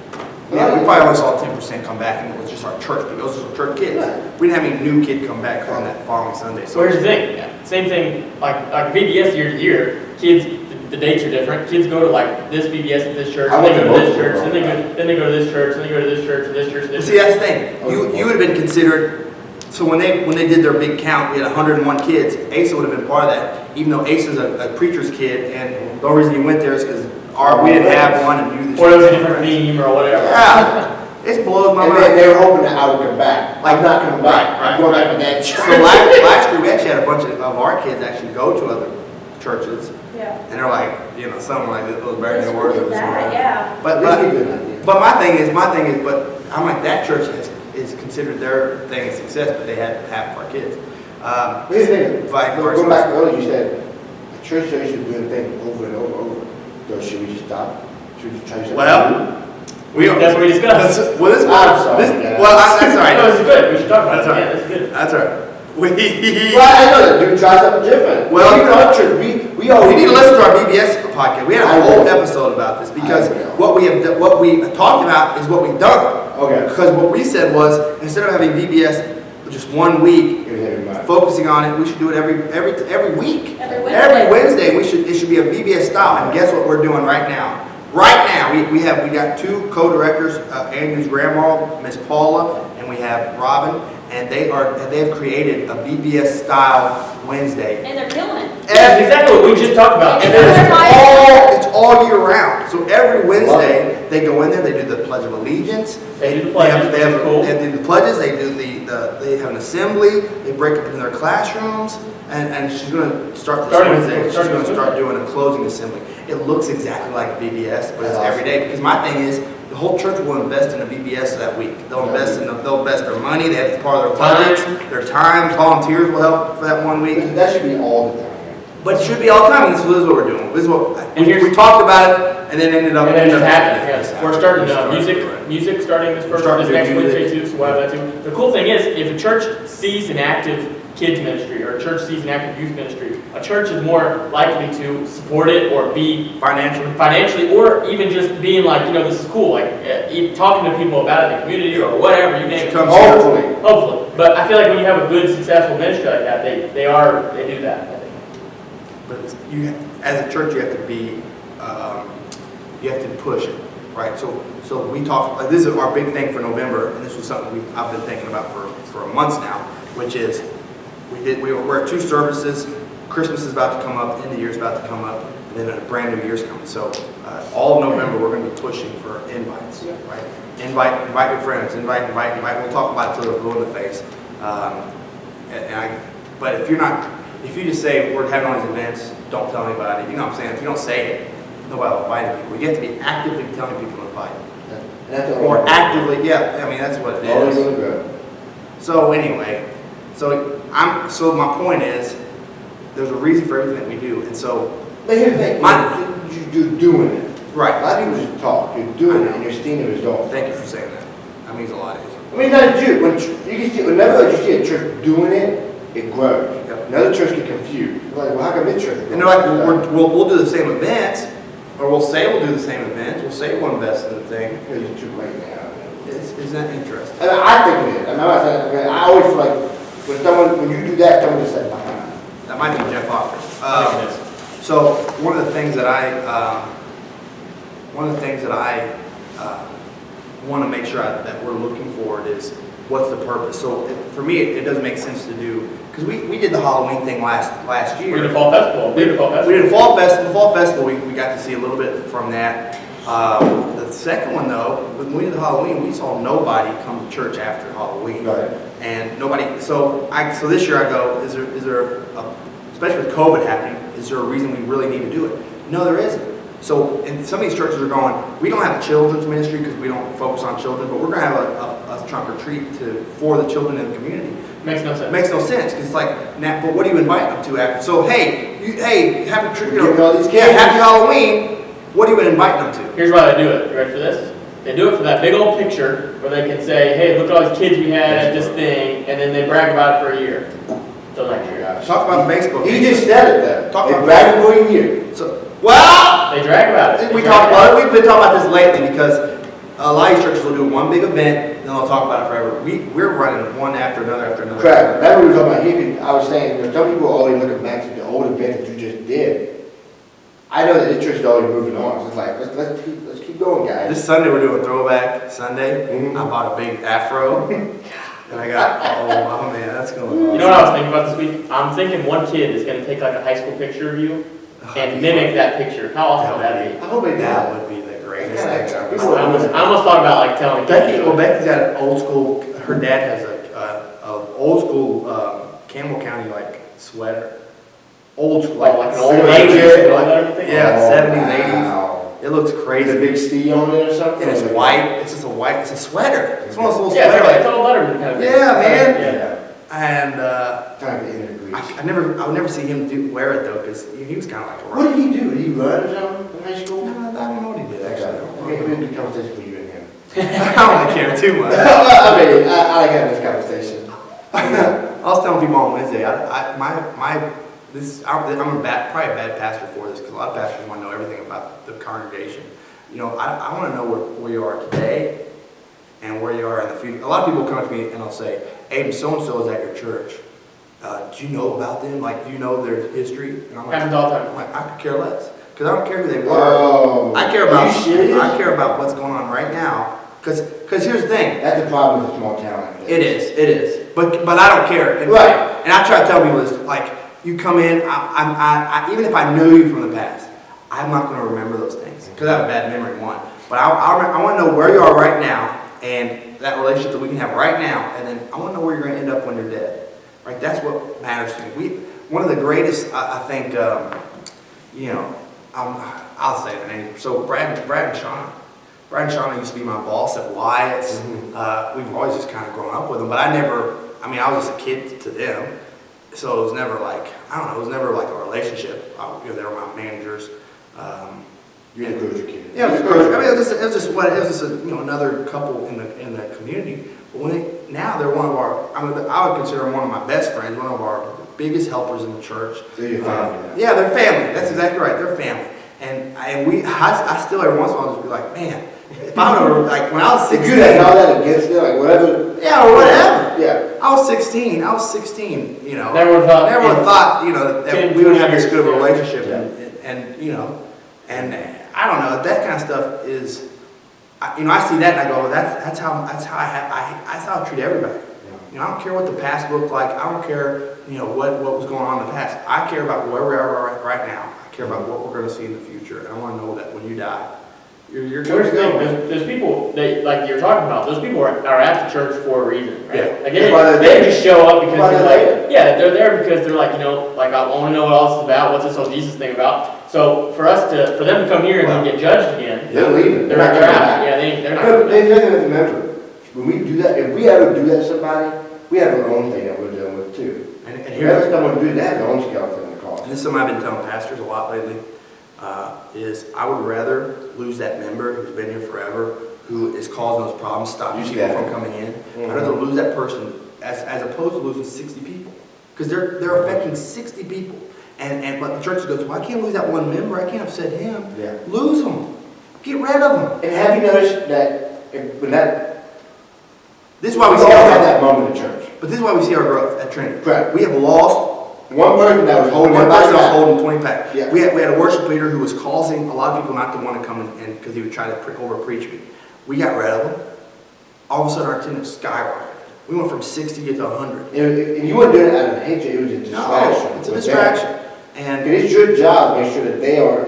Yeah, we probably only saw 10% come back, and it was just our church. But those were church kids. We didn't have any new kid come back on that following Sunday. So here's the thing. Same thing, like VBS year to year, kids, the dates are different. Kids go to like this VBS at this church, I and they went go to to this both of church, them. then they go to this church, and they go to this church, and this church, and Well, this see, church. that's the thing. You would have been considered. So when they did their big count, we had 101 kids. Asa would have been part of that, even though Asa's a preacher's kid, and the only reason he went there is because we didn't have one and knew this. Or it was a different theme or whatever. Yeah, it blows my And mind. they were hoping that I would come back. I'm not coming back. Right, I'm going back to that So church. last year, we actually had a bunch of our kids actually go to other churches, Yeah. and they're like, something like this was better than words. That, yeah. But my thing is, but I'm like, that church is considered their thing a success, but they had half of our kids. Here's the thing. Vice versa. Going back earlier, you said a church should do the thing over and over and over. So should we just stop? Should we just try to? Well, That's what we discussed. Well, this, I'm sorry, this, yeah. well, that's all No, right. it's good. We should talk about That's it. all right. Yeah, that's good. That's all right. Well, I know that. Do try something different. Well, even our church, we We need to listen to our BBS podcast. We had a whole episode about this because I will. what we talked about is what we've done. Okay. Because what we said was instead of having BBS just 1 week, Here's everybody. focusing on it, we should do it every week. Every Wednesday. Every Wednesday, it should be a VBS style. And guess what we're doing right now? Right now, we got 2 co-directors, Andrew's grandma, Miss Paula, and we have Robin, and they have created a VBS style Wednesday. And they're killing it. That's exactly what we just talked about. And It's all year round. So every Wednesday, they go in there, they do the Pledge of Allegiance. They do the pledges, They have which is cool. they do the pledges, they do they have an assembly, they break up in their classrooms, and she's going to start this Wednesday. She's going to start doing a closing assembly. It looks exactly like VBS, but it's That's every day. Because my thing is, the whole church will invest in a VBS that week. They'll invest their money, that's part of their budgets, their time, volunteers will help for that 1 week. That should be all the time. But it should be all the time, and this is what we're doing. This is what, And here's- we talked about it, and then ended up. And then it just happened, yes. We're starting Right. music starting this Starting next to do Wednesday music. too, so we'll have that too. The cool thing is, if a church sees an active kids ministry, or a church sees an active youth ministry, a church is more likely to support it or be financially, or even just being like, this is cool, like even talking to people about it in the community or whatever, you name it. Hopefully. Hopefully. But I feel like when you have a good, successful ministry like that, they do that, I think. But as a church, you have to be, you have to push it, right? So we talked, this is our big thing for November, and this was something I've been thinking about for months now, which is, we're at 2 services, Christmas is about to come up, end of the year is about to come up, and then a brand new year's coming. So all of November, we're going to be pushing for invites, right? Invite your friends, invite. We'll talk about it till they're blue in the face. But if you just say we're having all these events, don't tell anybody. You know what I'm saying? If you don't say it, nobody will invite people. You have to be actively telling people to invite. And that's the Or only- actively, yeah. I mean, that's what it Always is. really good. So anyway, so my point is, there's a reason for everything that we do, and so But here's the thing, you're doing it. A right. lot of people just talk, you're doing it, and you're seeing the results. Thank you for saying that. That means a lot. I mean, not just you, whenever you see a church doing it, it grows. Yep. Another church get confused. Like, well, how come this church? And they're like, we'll do the same events, or we'll say we'll do the same events. We'll say we'll invest in the thing. It's too late now. Isn't that interesting? And I think it is. I'm not saying, I always feel like when you do that, someone just said, behind. That might be Jeff Hopper. Yes. So one of the things that I want to make sure that we're looking for is what's the purpose. So for me, it doesn't make sense to do, because we did the Halloween thing last year. We did a fall festival. We did a fall festival. Fall festival, we got to see a little bit from that. The second one though, when we did the Halloween, we saw nobody come to church after Halloween. Right. And nobody, so this year I go, is there especially with COVID happening, is there a reason we really need to do it? No, there isn't. So, and some of these churches are going, we don't have a children's ministry because we don't focus on children, but we're going to have a trunk or treat for the children in the community. Makes no sense. Makes no sense because it's like, now, but what do you invite them to after? So, hey, happy trick, Giving all these kids. yeah, happy Halloween. What are you invite them to? Here's why they do it. You ready for this? They do it for that big old picture where they can say, hey, look at all these kids we had at this thing, and then they brag about it for a year. Till next year. Talk about Facebook. He just said it though. Talk about back for a year. So, well, They drag about it. we've been talking about this lately because a lot of these churches will do one big event, then they'll talk about it forever. We're running one after another after another. Correct. That's what we were talking about. I was saying, some people are always looking back to the old event that you just did. I know that the church is always moving on. So it's like, let's keep going, guys. This Sunday we're doing Throwback Sunday. Mhm. I bought a big afro, and I got oh man, that's going on. You know what I was thinking about this week? I'm thinking one kid is going to take like a high school picture of you and mimic that picture. How awesome would that be? I hope they That do. would be the greatest Yeah, thing. yeah. ever. I almost thought about like telling Becky, well, Becky's got an old school. Her dad has a old school Campbell County like sweater. Old school, like an old 70s, lady and all like- that everything. Yeah, Oh, 70s, wow. 80s. It looks Is crazy. a big C on it or something? And it's white. It's just a white. It's a sweater. It's one of those little Yeah, sweaters. it's all Letterman kind of thing. Yeah, man. Yeah. And Trying to integrate. I would never see him wear it though, because he was kind of like a What did he do? Did he run or something in high school? No, I don't know what he did Okay. actually. Okay, we need a conversation with you and him. I don't really care too much. I mean, I like having this conversation. I was telling people on Wednesday, I'm probably a bad pastor for this because a lot of pastors want to know everything about the congregation. You know, I want to know where you are today and where you are in the future. A lot of people come to me and they'll say, "Hey, so-and-so is at your church. Do you know about them? Like, do you know their history?" And I'm like, Happens all the time. I could care less because I don't care who they were. Oh. I care Are about you serious? I care about what's going on right now. Because here's the thing. That's the problem with a small town like this. It is. But I don't care. And, Right. And I try to tell people this, like, you come in, even if I knew you from the past, I'm not going to remember those things. Because I have a bad memory, one. But I want to know where you are right now and that relationship that we can have right now. And then I want to know where you're going to end up when you're dead. Right? That's what matters to me. One of the greatest, I think, I'll say the name. So Brad and Shauna. Brad and Shauna used to be my boss at Wyatt's. Mm-hmm. We've always just kind of grown up with them, but I was just a kid to them. So it was never like, it was never like a relationship. They were my managers. You encourage your kids. Yeah, it was just another couple in the community. But now they're one of our, I would consider them one of my best friends, one of our biggest helpers in the church. They're your family now. Yeah, they're family. That's exactly right. They're family. And I still every once in a while just be like, man, if I would like when I was 16. If you had all that against them, like whatever. Yeah, or whatever. Yeah. I was 16. You know. Never thought That we would have this good of a years, relationship, yeah. and I don't know. That kind of stuff is, I see that and I go, that's how I treat everybody. I don't care what the past looked like. I don't care, what was going on in the past. I care about where we are right now. I care about what we're going to see in the future. And I want to know that when you die, you're going Here's to the go. thing, there's people, like you're talking about, those people are at the church for a reason, right? Yeah. Like, That's why they didn't just show up because Why they're they're like, yeah, they're there because they're like, like I want to know what all this is about, what's this whole Jesus thing about? So for them to come here and then get judged again, They're leaving. they're out. Yeah, they're not. They have to remember, when we do that, if we ever do that to somebody, we have our own thing that we're dealing with too. And If here's someone do that, they have their own skeleton in the car. And this is something I've been telling pastors a lot lately, is I would rather lose that member who's been here forever, who is causing those problems, stopping people from coming in. I'd rather lose that person as opposed to losing 60 people. Because they're affecting 60 people. But the church goes, well, I can't lose that one member, I can't upset him. Yeah. Lose them. Get rid of them. And have you noticed that when This is why we we all see have our that moment in church? But this is why we see our growth at Trinity. Correct. We have lost One person that was holding one person that was back. holding 20 pack. Yeah. We had a worship leader who was causing a lot of people not to want to come in because he would try to over preach me. We got rid of him. All of a sudden our attendance skyrocketed. We went from 60 to 100. And you weren't doing it out of hatred, it was a distraction. No, it's a with distraction. them. And And it's your job to make sure that they are.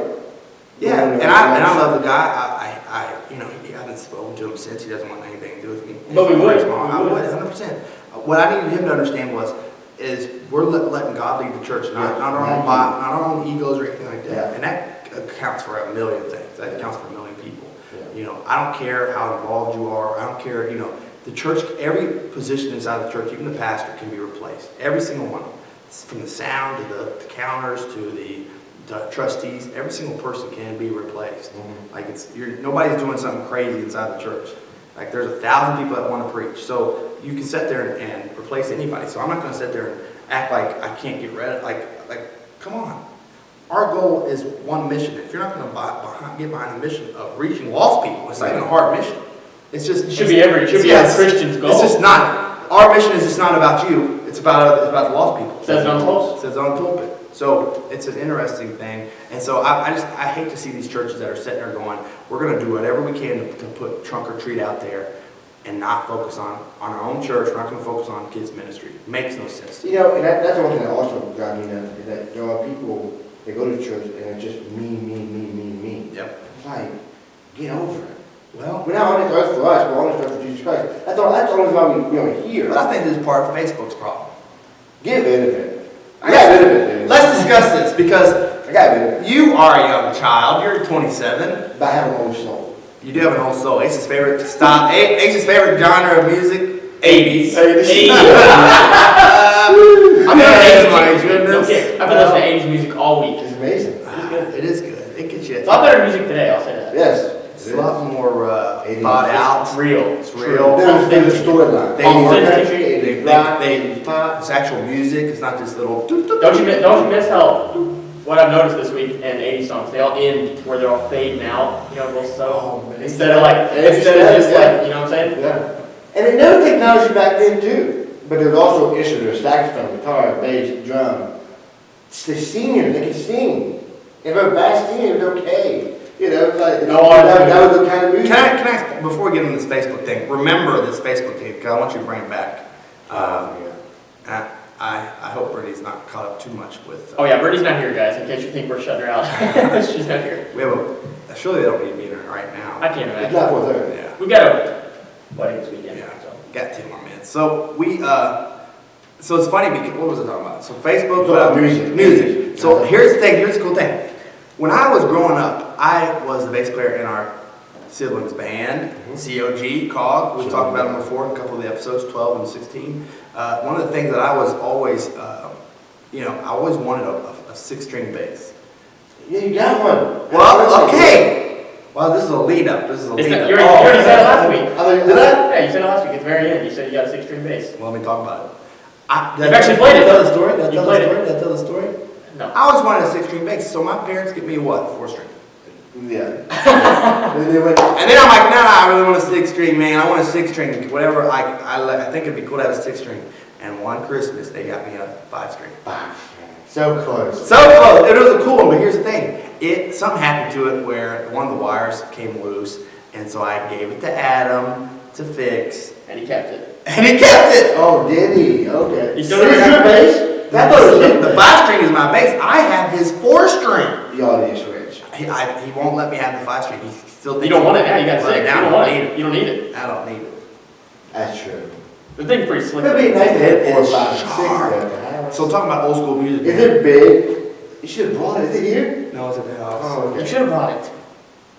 yeah, going in and the right I love the direction. guy. You know, I haven't spoken to him since. He doesn't want anything to do with me. But we would. I would, 100%. What I needed him to understand is we're letting God lead the church, not our own egos or anything like that. Yeah. And that accounts for a million things. That accounts for a million people. Yeah. You know, I don't care how involved you are. I don't care, you know, the church, every position inside the church, even the pastor, can be replaced. Every single one. From the sound to the counters to the trustees, every single person can be replaced. Mhm. Like nobody's doing something crazy inside the church. Like there's 1,000 people that want to preach. So you can sit there and replace anybody. So I'm not going to sit there and act like I can't get rid of like come on. Our goal is one mission. If you're not going to get behind the mission of reaching lost people, it's not even a hard mission. It's just It should be every Christian's goal. It's just not. Our mission is just not about you. It's about the lost people. It says it on the pulpit. It says on the pulpit. So it's an interesting thing. And so I hate to see these churches that are sitting there going, we're going to do whatever we can to put trunk or treat out there and not focus on our own church. We're not going to focus on kids ministry. It makes no sense. You know, and that's one thing that also drives me nuts, is that there are people, they go to church and it's just me. Yep. It's like, get over it. Well, We're not on this earth for us, we're on this earth for Jesus Christ. That's the only why we're here. but I think this is part of Facebook's problem. Get rid of it. I got rid of it, dude. Let's discuss this because I got rid of it. you are a young child. You're 27. But I have an old soul. You do have an old soul. Ace's favorite genre of music, 80s. I'm Man, not my 80s. goodness. Okay, I've been listening to 80s music all week. It's amazing. It is good. It gets you. It's a lot better music today, I'll say that. Yes. It's a lot more 80s. thought out. It's real. It's real. There's a storyline. It's actual music. It's not this little. Don't you miss how, what I've noticed this week in 80s songs, they all end where they're all fading out, you know, real slow. Oh, man. Instead of just like, you know what I'm saying? Yeah. And they know technology back then too. But there's also an issue. There's saxophone, guitar, bass, drum. It's the senior, they can sing. If they're a bad singer, it's okay. You know, it's like, that was the kind of music. Can I, before we get into this Facebook thing, remember this Facebook thing, because I want you to bring it back. I hope Brittany's not caught up too much with. Oh yeah, Brittany's not here, guys, in case you think we're shutting her out. She's not here. We have surely they don't need me in right now. I can't It's imagine. not for her. Yeah. We've got a wedding this weekend, Yeah. so. Got 10 more minutes. So so it's funny because, what was I talking about? So Facebook, music. So here's the thing, here's the cool thing. When I was growing up, I was the bass player in our siblings band, COG. We've talked about them before in a couple of the episodes, 12 and 16. One of the things that I was always, I always wanted a 6-string bass. Yeah, you got one. Well, okay. Well, this is a lead up. You already said it last week. Did I? Yeah, you said it last week, at the very end, you said you got a 6-string bass. Well, let me talk about it. You've actually played it. Did I tell the story? Did I You tell played the it. story? Did I tell the story? No. I always wanted a 6-string bass, so my parents get me what? 4-string. Yeah. And then I'm like, no, I really want a 6-string, man. I want a 6-string, whatever. I think it'd be cool to have a 6-string. And one Christmas, they got me a 5-string. So close. So close. It was a cool one, but here's the thing. Something happened to it where one of the wires came loose, and so I gave it to Adam to fix. And he kept it. And he kept it. Oh, did he? Okay. You Is still this never your got bass? That was The 5-string is my bass. I have his 4-string. Y'all need to switch. He won't let me have the 5-string. He still thinks You don't want it now, you got Well, 6. now You I don't don't want need it. You don't need it. I don't need it. That's true. The thing's pretty slick. It'd be nice to have 4, It's 5, and 6 sharp. there. So talking about old school music. Is it big? You should have brought it. Is it here? No, it's at the house. Oh, You okay. should have brought it.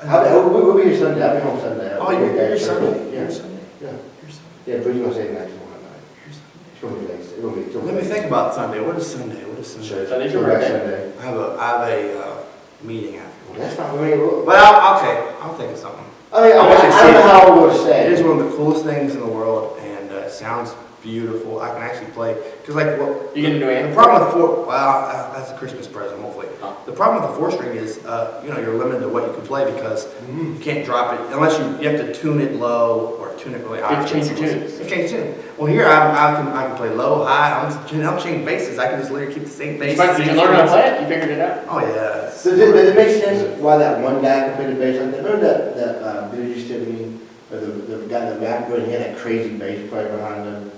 We'll be here Sunday. I'll be home Sunday. Oh, you're here Sunday? Yeah. You're Sunday? Yeah. You're Sunday. Yeah, but you're gonna say night tomorrow night. It's gonna be late. It's gonna be. Let me think about Sunday. What is Sunday? What is Sunday? Sunday's your Go back birthday. Sunday. I have a meeting after. That's fine. I mean, But I'll think of something. I don't know how I'm gonna say It is it. one of the coolest things in the world, and it sounds beautiful. I can actually play because You gonna do the it? problem with that's a Christmas present, hopefully. Oh. The problem with the 4-string is, you're limited to what you can play because you can't drop it unless you have to tune it low or tune it really high. You have to change your tunes. You have to change tune. Well, here I can play low, high. I'm changing basses. I can just literally keep the same bass. Did you learn how to play it? You figured it out? Oh yeah. Does it make sense why that one guy can play the bass like that? Remember that video you sent me, or the guy, the rapper, and he had that crazy bass player behind him?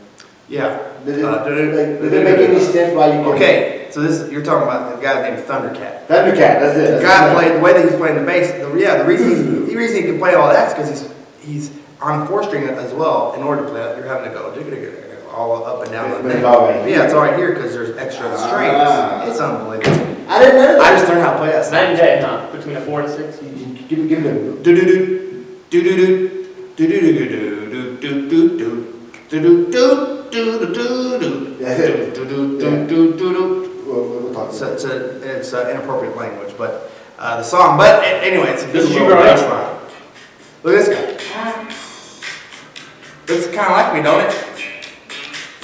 Yeah. Does it make any sense why you can? Okay, so you're talking about the guy named Thundercat. Thundercat, that's it. The guy played, the way that he's playing the bass, the reason he can play all that is because he's on 4-string as well. In order to play it, you're having to go all up and down the thing. Yeah, it's all right here because there's extra strings. It's unbelievable. I didn't know that. I just learned how to play that. Night and day, huh? Between a 4 and 6. Give me the. Do do do do do do do do do do do do do do do. That's it. We'll talk about it. It's inappropriate language, but the song. But anyway, it's a good This is you little growing bass up? line. Look at this guy. Looks kind of like me, don't it?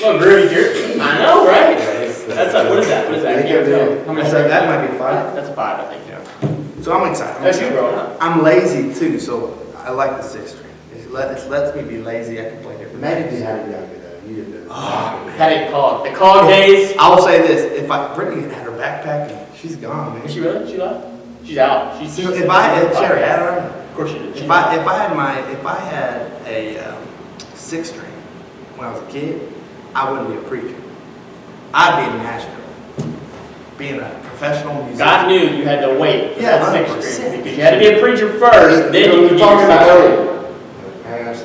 Look, groovy jerky. I know, right? That's what is that? What is that? I think Can't tell. it's How many That might be 5. That's a 5, I think. Yeah. So I'm excited. That's you growing up. I'm lazy too, so I like the 6-string. It lets me be lazy. I can play different. Imagine if things. you had it younger though. You did the. Had it called. The cog days. I will say this: Brittany had her backpack and she's gone, man. Is she really? She left? She's out. She's. If I had Sherry, I don't know. Of course she did. If I had a 6-string when I was a kid, I wouldn't be a preacher. I'd be in Nashville, being a professional musician. God knew you had to wait for Yeah, that 6th 100%. string because you had to be a preacher first, then you were could talking get about your 6th earlier. Parents,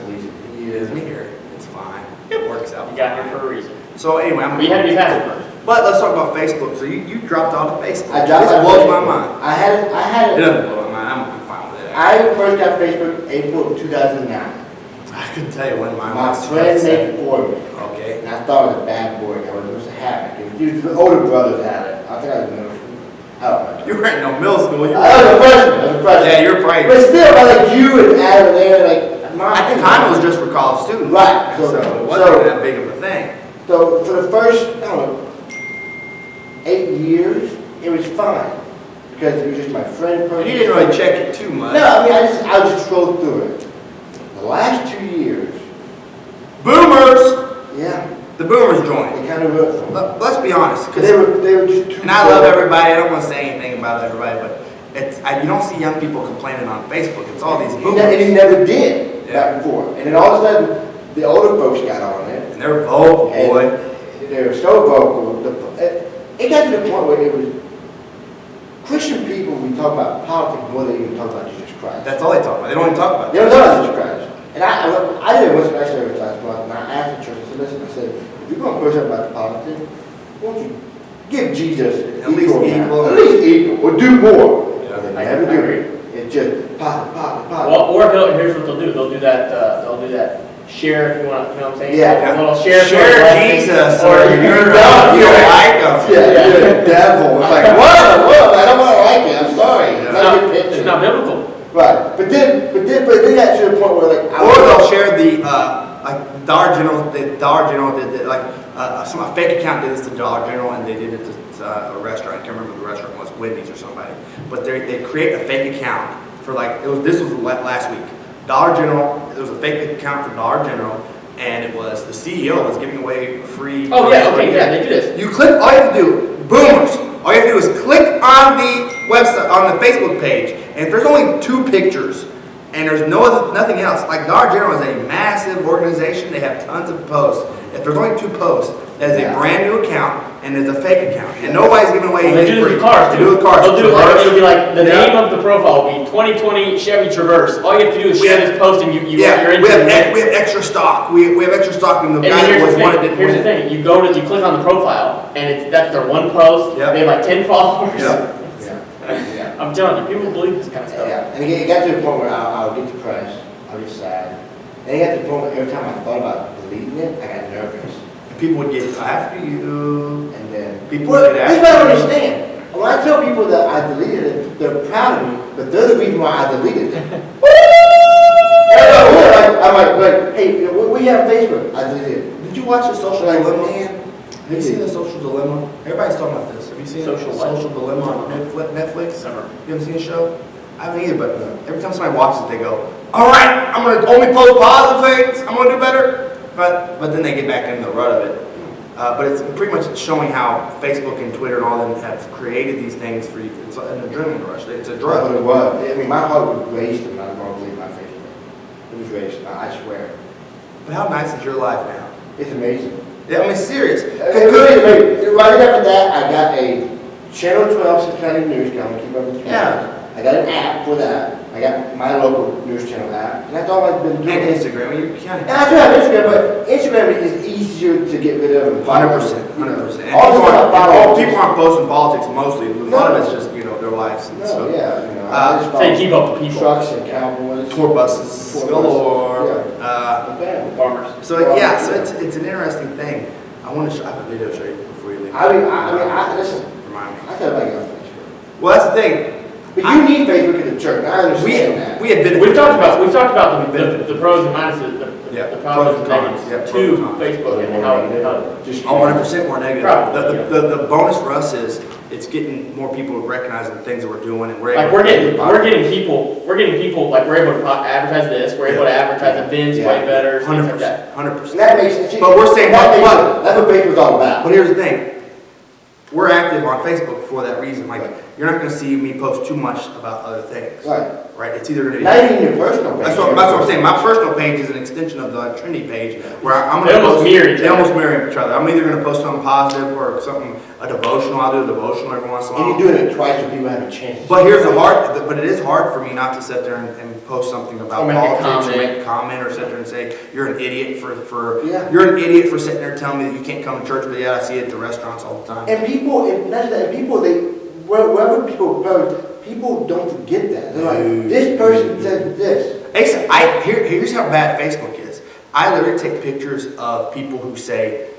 He is me here. It's fine. It works out. You got here for a reason. So anyway, But you had to be pastor first. But let's talk about Facebook. So you dropped off of Facebook. I dropped This out of blows my Facebook. mind. I had It it. doesn't blow my mind. I'm fine with it. I first got Facebook April of 2009. I couldn't tell you when mine My was. friend made it for me. Okay. And I thought it was a bad boy. I was supposed to have it. The older brothers had it. I think I was in middle school. I don't know. You were in no middle school. You I was a freshman. yeah, you're But probably. still, like you and Adam there, like my. At the time, it was just for college students. Right. So it wasn't that big of a thing. So for the first, I don't know, 8 years, it was fine because it was just my friend. You didn't really check it too much. No, I mean I just scrolled through it. The last 2 years, Boomers. yeah, The boomers joined. they kind of wrote for me. Let's be honest. Because they were just too. And I love everybody. I don't want to say anything about everybody, but you don't see young people complaining on Facebook. It's all these And boomers. he never did Yeah. back before. And then all of a sudden, the older folks got on it. And they're vocal, And boy. they were so vocal. It got to the point where it was Christian people. We talk about politics more than even talk about Jesus Christ. That's all they talk about. They don't even talk about They don't talk about Jesus Christ. And I did a Western service last month, and I asked the church, I said, listen, I said, if you're going to push up about the politics, won't you give Jesus At least equal. At least equal, or do more. Yeah. But they I never do agree. it. It's just pop. Well, or here's what they'll do. They'll do that share if you want. You know what I'm saying? Yeah. A little share. for a Share blessing, Jesus, or or you're dumb. You don't like him. Yeah, you're the devil. It's like, whoa, I don't want to like it, I'm sorry. Yeah. It's not a good picture. It's not biblical. Right, but then got to the point where like, Or they'll share the like Dollar General. Dollar General did like a fake account did this to Dollar General, and they did it to a restaurant. I can't remember the restaurant was, Wendy's or somebody. But they create a fake account for like this was last week. Dollar General. There was a fake account for Dollar General, and it was the CEO was giving away free. Oh yeah. Okay. Yeah. They do this. You click. All you have to do, boomers. All you have to do is click on the website, on the Facebook page, and if there's only 2 pictures, and there's nothing else, like Dollar General is a massive organization, they have tons of posts. If there's only 2 posts, that is a brand new account, and it's a fake account, and nobody's giving away Well, they anything do free. this with cars. They do it with cars. They'll do it like it'll be like the Yeah. name of the profile will be 2020 Chevy Traverse. All you have to do is share this post, and you're Yeah, into we have it. extra stock. We have extra stock, and the And guy then that here's was the wanted thing. didn't Here's win the it. thing. You click on the profile, and that's their one post. Yep. They have like 10 followers. Yep. yeah. I'm telling you, people believe this kind of stuff. Yeah, and it got to the point where I'll get depressed, I'll get sad. And it got to the point where every time I thought about deleting it, I got nervous. People would get after you. And then, People well, get this is what I after don't you. understand. When I tell people that I deleted it, they're proud of me, but they're the reason why I deleted it. I'm like, hey, we have Facebook. I deleted it. Did you watch the Social Like, Dilemma? man, Have you seen the Social Dilemma? Everybody's talking about this. Have you seen Social the what? Social Dilemma on Netflix? Never. You haven't seen the show? I haven't either, but every time somebody watches it, they go, all right, I'm going to only post positive things. I'm going to do better. But then they get back into the rut of it. But it's pretty much showing how Facebook and Twitter and all them have created these things for you. It's an adrenaline rush. It's a That's drug. what it was. I mean, my heart was raced when I was going to delete my Facebook. It was raced, I swear. But how nice is your life now? It's amazing. Yeah, I mean, serious. Right after that, I got a Channel 12 Cincinnati News channel, keep up with the Yeah. I got an app for that. I got my local news channel app, and that's all I've been doing. And Instagram, you kind And I do have Instagram, but Instagram is easier to get rid of. 100%, 100%. And All the stuff I follow. people aren't posting politics mostly. A lot of it's just, their lives. And No, stuff. yeah, I just So you keep up with people. trucks and cowboys. Tour buses, Tour galore. Okay. Farmers. So it's an interesting thing. I want to show, I have a video to show you before you leave. Listen, Remind me. I tell you about you on Facebook. Well, that's the thing. But you need Facebook in the church, and I understand that. We had been. We've talked about the pros and minuses, Yeah, the positives and pros and negatives cons. Yeah, to pros and cons. Facebook and how Just 100% more negative. Probably, The bonus for us is it's getting more people recognizing the things that we're doing, and we're like able we're getting people like we're able to advertise this, we're able to advertise events way better, things like that. 100%. And that makes sense. But we're saying, that's but what Facebook's all about. here's the thing. We're active on Facebook for that reason. Like, you're not going to see me post too much about other things. Right. It's either going to be. Not even your personal page. That's what I'm saying. My personal page is an extension of the Trinity page, where I'm going They to almost mirror each They other. almost mirror each other. I'm either going to post something positive or something, a devotional. I'll do a devotional every once in a while. And you're doing it twice so people have a chance. But but it is hard for me not to sit there and post something about Or make a politics or comment. make a comment or sit there and say you're an idiot Yeah. you're an idiot for sitting there telling me that you can't come to church. But yeah, I see it at the restaurants all the time. And people, wherever people go, people don't forget that. They're like, this person said this. Here's how bad Facebook is. I literally take pictures of people who say,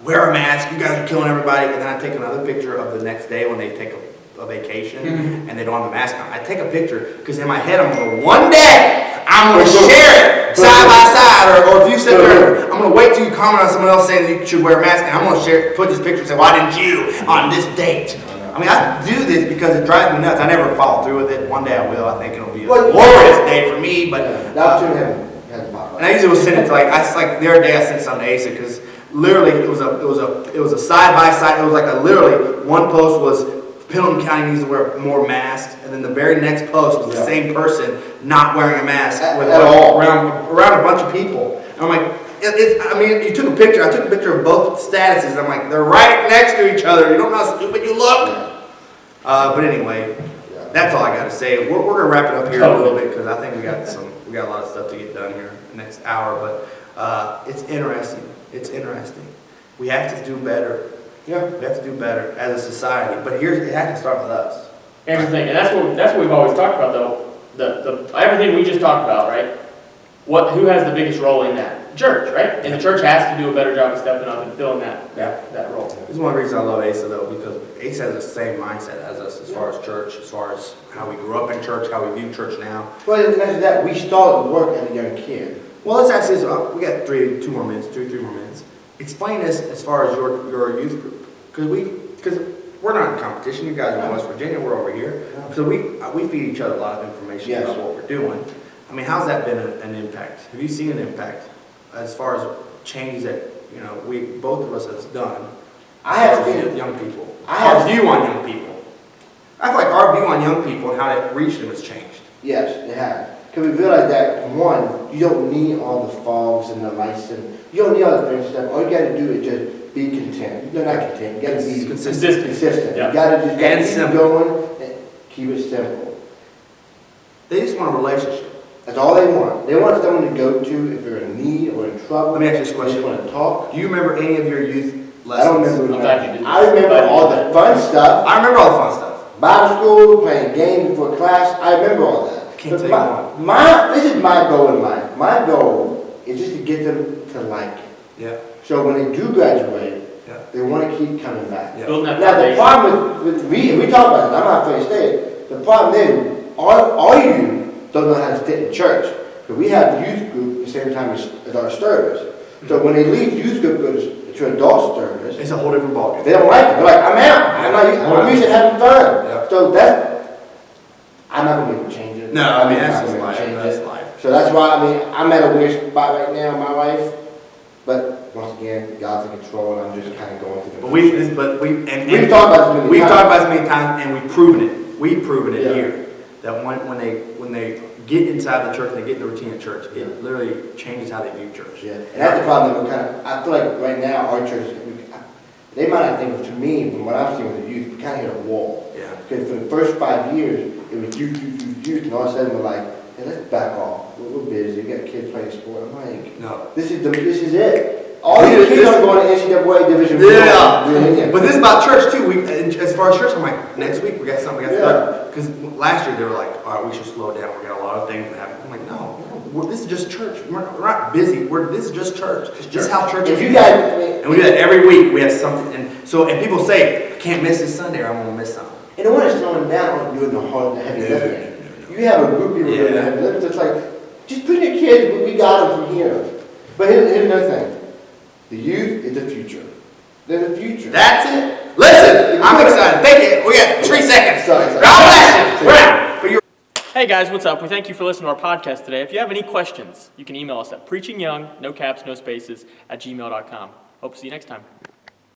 wear a mask, you guys are killing everybody, and then I take another picture of the next day when they take a vacation and they don't have a mask on. I take a picture because in my head I'm going, one day I'm going to share it side by side, or if you sit there, I'm going to wait till you comment on someone else saying that you should wear a mask, and I'm going to put this picture and say, why didn't you on this date? I mean, I do this because it drives me nuts. I never follow through with it. One day I will. I think it'll be a glorious day for me. But The opportunity hasn't popped up. and I usually will send it to the other day I sent something to Asa because literally it was a side by side. It was like literally one post was Pendleton County needs to wear more masks, and then the very next post was the same person not wearing a mask At all. around a bunch of people. And I'm like. You took a picture. I took a picture of both statuses. I'm like, they're right next to each other. You don't know how stupid you look. But anyway, that's all I got to say. We're gonna wrap it up here a little bit because I think we got a lot of stuff to get done here in the next hour. But it's interesting. It's interesting. We have to do better. Yeah. We have to do better as a society. But it has to start with us. Everything, and that's what we've always talked about though. The everything we just talked about, right? Who has the biggest role in that? Church, right? And the church has to do a better job of stepping up and filling that role. This is one of the reasons I love Asa though, because Asa has the same mindset as us as far as church, as far as how we grew up in church, how we view church now. Well, and after that, we started work as a young kid. Well, let's ask this. We got 3 more minutes. Explain this as far as your youth group, because we're not in competition. You guys are in West Virginia. We're over here, so we feed each other a lot of information about what we're doing. I mean, how's that been an impact? Have you seen an impact as far as changes that both of us has done? I have seen young people. our view on young people. I feel like our view on young people and how to reach them has changed. Yes, it has. Because we realized that, one, you don't need all the fogs and the lights, and you don't need all the fancy stuff. All you got to do is just be content. You're not content. You got to be Consistent. Yeah. You got to just keep simple. going and keep it simple. They just want a relationship. That's all they want. They want someone to go to if they're in need or in trouble. Let me ask you this They question. just want to talk. Do you remember any of your youth I lessons? don't remember. I'm glad you did. I remember all the fun stuff. I remember all the fun stuff. Bible school, playing games before class. I remember all that. Can't But tell you this is my goal in life. My goal is just to get them to like it. Yeah. So when they do graduate, Yeah. they want to keep coming back. Yeah. Building that Now the foundation. problem with me, we talk about it, I'm not afraid to say it. The problem is, all you don't know how to sit in church. But we have youth group at the same time as our service. So when they leave youth group, go to adult service, It's a whole different ballgame. they don't like it. They're like, I'm out. I'm used to having fun. Yeah. So I'm not going to be able to change it. No, I mean, I'm that's not just gonna life. change That's it. life. So that's why, I'm at a weird spot right now in my life. But once again, God's in control, and I'm just kind of going through the We've talked about this many times. and we've proven it. We've proven it Yeah. here. That when they get inside the church and they get in the routine of church, it literally changes how they view church. Yeah, and that's the problem that we're I feel like right now our church, they might not think, to me, from what I'm seeing with the youth, we kind of hit a wall. Yeah. Because for the first 5 years, it was youth, and all of a sudden we're like, hey, let's back off. We're busy. We got kids playing sport. I'm like, No. this is it. All these kids are going to NCAA Division I. Yeah. But this is about church too. As far as church, I'm like, next week we got something. Because last year they were like, all right, we should slow down. We got a lot of things that happen. I'm like, no, this is just church. We're not busy. This is just church. This is how church is. And we do that every week. We have something. And people say, I can't miss this Sunday or I'm going to miss something. And the one that's slowing down on doing the heavy lifting. You have a group of people doing the heavy lifting. It's like, just bring your kids, we got them from here. But here's another thing. The youth is the future. They're the future. That's it. Listen, I'm excited. Thank you. We got 3 seconds. Sorry. God bless you. We're out. But you're Hey guys, what's up? We thank you for listening to our podcast today. If you have any questions, you can email us at preachingyoung, no caps, no spaces, @gmail.com. Hope to see you next time.